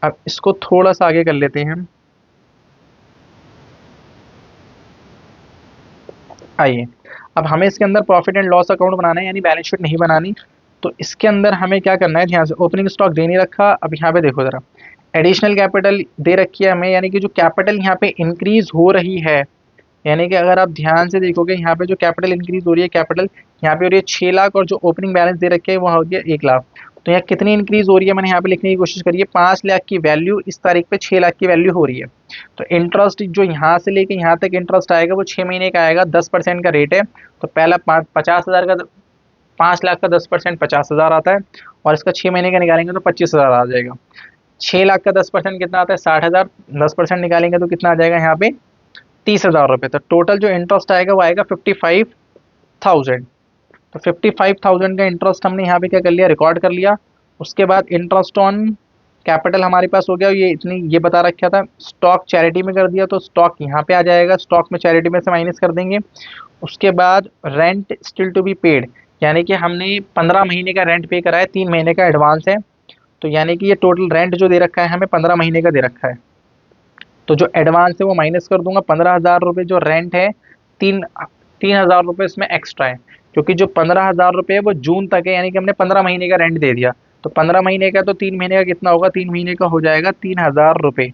अब इसको थोड़ा सा आगे कर लेते हैं हम, आइए। अब हमें इसके अंदर प्रॉफिट एंड लॉस अकाउंट बनाना है, यानी बैलेंस शीट नहीं बनानी। तो इसके अंदर हमें क्या करना है, ध्यान से, ओपनिंग स्टॉक दे नहीं रखा। अब यहाँ पे देखो जरा, एडिशनल कैपिटल दे रखी है हमें, यानी कि जो कैपिटल यहाँ पे इंक्रीज हो रही है, यानी कि अगर आप ध्यान से देखोगे यहाँ पे जो कैपिटल इंक्रीज हो रही है, कैपिटल यहाँ पे हो रही है 6 लाख, और जो ओपनिंग बैलेंस दे रखे है वो हो गया 1 लाख। तो यहाँ कितनी इंक्रीज हो रही है, मैंने यहाँ पे लिखने की कोशिश करी है, 5 लाख की वैल्यू इस तारीख पे 6 लाख की वैल्यू हो रही है। तो इंटरेस्ट जो यहाँ से लेके यहाँ तक इंटरेस्ट आएगा वो 6 महीने का आएगा, 10% का रेट है। तो पहला 50,000 का, 5 लाख का 10% 50,000 आता है, और इसका 6 महीने का निकालेंगे तो 25,000 आ जाएगा। 6 लाख का 10% कितना आता है, 60,000, 10% निकालेंगे तो कितना आ जाएगा यहाँ पे, 30,000 रुपये। तो टोटल जो इंटरेस्ट आएगा वो आएगा 55,000। तो 55,000 का इंटरेस्ट हमने यहाँ पे क्या कर लिया, रिकॉर्ड कर लिया। उसके बाद इंटरेस्ट ऑन कैपिटल हमारे पास हो गया, ये इतनी ये बता रखा था। स्टॉक चैरिटी में कर दिया, तो स्टॉक यहाँ पे आ जाएगा, स्टॉक में चैरिटी में से माइनस कर देंगे। उसके बाद rent still to be paid, यानी कि हमने 15 महीने का रेंट पे करा है, 3 महीने का एडवांस है। तो यानी कि ये टोटल रेंट जो दे रखा है हमें 15 महीने का दे रखा है। तो जो एडवांस है वो माइनस कर दूंगा, 15,000 रुपये जो रेंट है, 3,000 रुपये इसमें एक्स्ट्रा है, क्योंकि जो 15,000 रुपये है वो जून तक है, यानी कि हमने 15 महीने का रेंट दे दिया। तो 15 महीने का, तो 3 महीने का कितना होगा, 3 महीने का हो जाएगा 3,000 रुपये,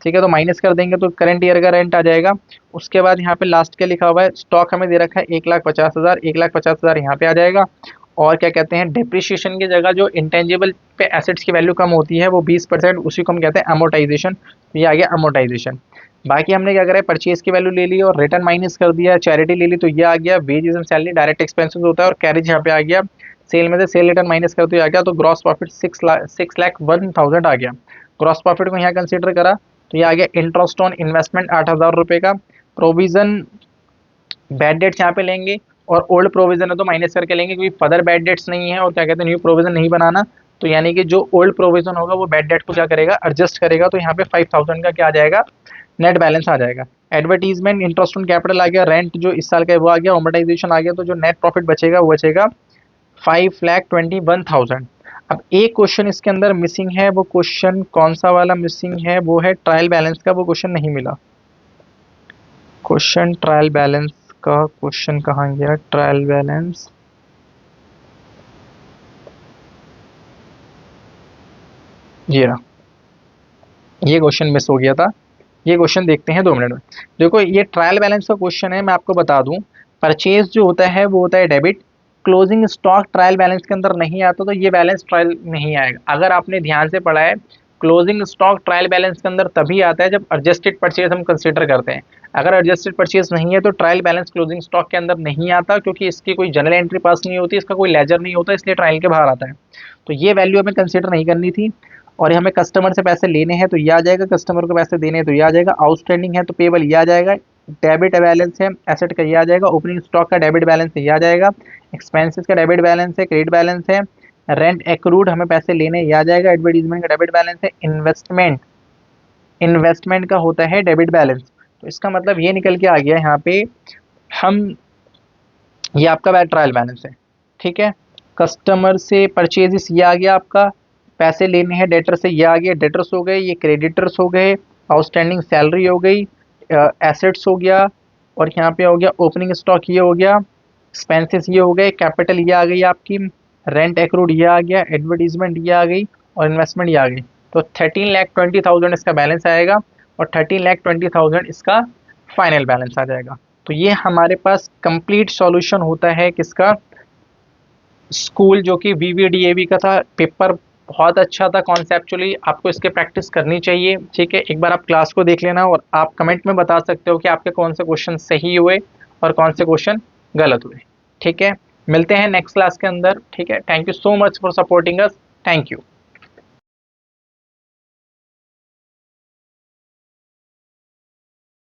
ठीक है। तो माइनस कर देंगे तो करंट ईयर का रेंट आ जाएगा। उसके बाद यहाँ पे लास्ट क्या लिखा हुआ है, स्टॉक हमें दे रखा है 1,50,000, 1,50,000 यहाँ पे आ जाएगा। और क्या कहते हैं, डिप्रिशिएशन की जगह जो इंटेंजिबल पे एसेट्स की वैल्यू कम होती है वो 20%, उसी को हम कहते हैं अमोर्टाइजेशन। तो ये आ गया अमोर्टाइजेशन। बाकी हमने क्या करा है, परचेज की वैल्यू ले ली और रिटर्न माइनस कर दिया, चैरिटी ले ली, तो ये आ गया wages and salary, direct expenses होता है, और कैरेज यहाँ पे आ गया। सेल में से सेल रिटर्न माइनस कर दिया आ गया, तो ग्रॉस प्रॉफिट 6,01,000 आ गया। ग्रॉस प्रॉफिट को यहाँ कंसिडर करा तो ये आ गया। इंटरेस्ट ऑन इन्वेस्टमेंट 8,000 रुपये का। प्रोविजन बैड डेट्स यहाँ पे लेंगे, और ओल्ड प्रोविजन है तो माइनस करके लेंगे, क्योंकि फर्दर बैड डेट्स नहीं है, और क्या कहते हैं न्यू प्रोविजन नहीं बनाना। तो यानी कि जो ओल्ड प्रोविजन होगा वो बैड डेट को क्या करेगा, एडजस्ट करेगा। तो यहाँ पे 5,000 का क्या आ जाएगा, नेट बैलेंस आ जाएगा। एडवर्टीजमेंट, इंटरेस्ट ऑन कैपिटल आ गया, रेंट जो इस साल का है वो आ गया, अमोर्टाइजेशन आ गया। तो जो नेट प्रॉफिट बचेगा वो बचेगा 5,21,000। अब एक क्वेश्चन इसके अंदर मिसिंग है, वो क्वेश्चन कौन सा वाला मिसिंग है, वो है ट्रायल बैलेंस का, वो क्वेश्चन नहीं मिला। क्वेश्चन ट्रायल बैलेंस का क्वेश्चन कहाँ गया, ट्रायल बैलेंस, ये रहा, ये क्वेश्चन मिस हो गया था। ये क्वेश्चन देखते हैं 2 मिनट में। देखो ये ट्रायल बैलेंस का क्वेश्चन है, मैं आपको बता दूं, परचेज जो होता है वो होता है debit, closing stock trial balance के अंदर नहीं आता, तो ये बैलेंस ट्रायल नहीं आएगा। अगर आपने ध्यान से पढ़ा है, क्लोजिंग स्टॉक ट्रायल बैलेंस के अंदर तभी आता है जब एडजस्टेड परचेज हम कंसिडर करते हैं। अगर एडजस्टेड परचेज नहीं है तो ट्रायल बैलेंस क्लोजिंग स्टॉक के अंदर नहीं आता, क्योंकि इसकी कोई जनरल एंट्री पास नहीं होती, इसका कोई लेजर नहीं होता, इसलिए ट्रायल के बाहर आता है। तो ये वैल्यू हमें कंसिडर नहीं करनी थी। और हमें कस्टमर से पैसे लेने हैं तो ये आ जाएगा, कस्टमर को पैसे देने हैं तो ये आ जाएगा, आउटस्टैंडिंग है तो पेबल ये आ जाएगा, डेबिट बैलेंस है एसेट का ये आ जाएगा, ओपनिंग स्टॉक का डेबिट बैलेंस है ये आ जाएगा, एक्सपेंसेस का डेबिट बैलेंस है, क्रेडिट बैलेंस है, रेंट एक्रूड हमें पैसे लेने ये आ जाएगा, एडवर्टीजमेंट का डेबिट बैलेंस है, इन्वेस्टमेंट का होता है डेबिट बैलेंस। तो इसका मतलब ये निकल के आ गया यहाँ पे हम, ये आपका ट्रायल बैलेंस है, ठीक है। कस्टमर से परचेजेस ये आ गया आपका, पैसे लेने हैं डेटर से ये आ गया, डेटर्स हो गए, ये क्रेडिटर्स हो गए, आउटस्टैंडिंग सैलरी हो गई, एसेट्स हो गया, और यहाँ पे हो गया ओपनिंग स्टॉक ये हो गया, एक्सपेंसेस ये हो गए, कैपिटल ये आ गई आपकी, रेंट एक्रूड ये आ गया, एडवर्टीजमेंट ये आ गई, और इन्वेस्टमेंट ये आ गई। तो 13,20,000 इसका बैलेंस आएगा, और 13,20,000 इसका फाइनल बैलेंस आ जाएगा। तो ये हमारे पास कंप्लीट सॉल्यूशन होता है किसका, स्कूल जो कि VVDAV का था। पेपर बहुत अच्छा था, कॉन्सेप्चुअली आपको इसके प्रैक्टिस करनी चाहिए, ठीक है। एक बार आप क्लास को देख लेना और आप कमेंट में बता सकते हो कि आपके कौन से क्वेश्चन सही हुए और कौन से क्वेश्चन गलत हुए, ठीक है। मिलते हैं नेक्स्ट क्लास के अंदर, ठीक है। Thank you so much for supporting us, thank you.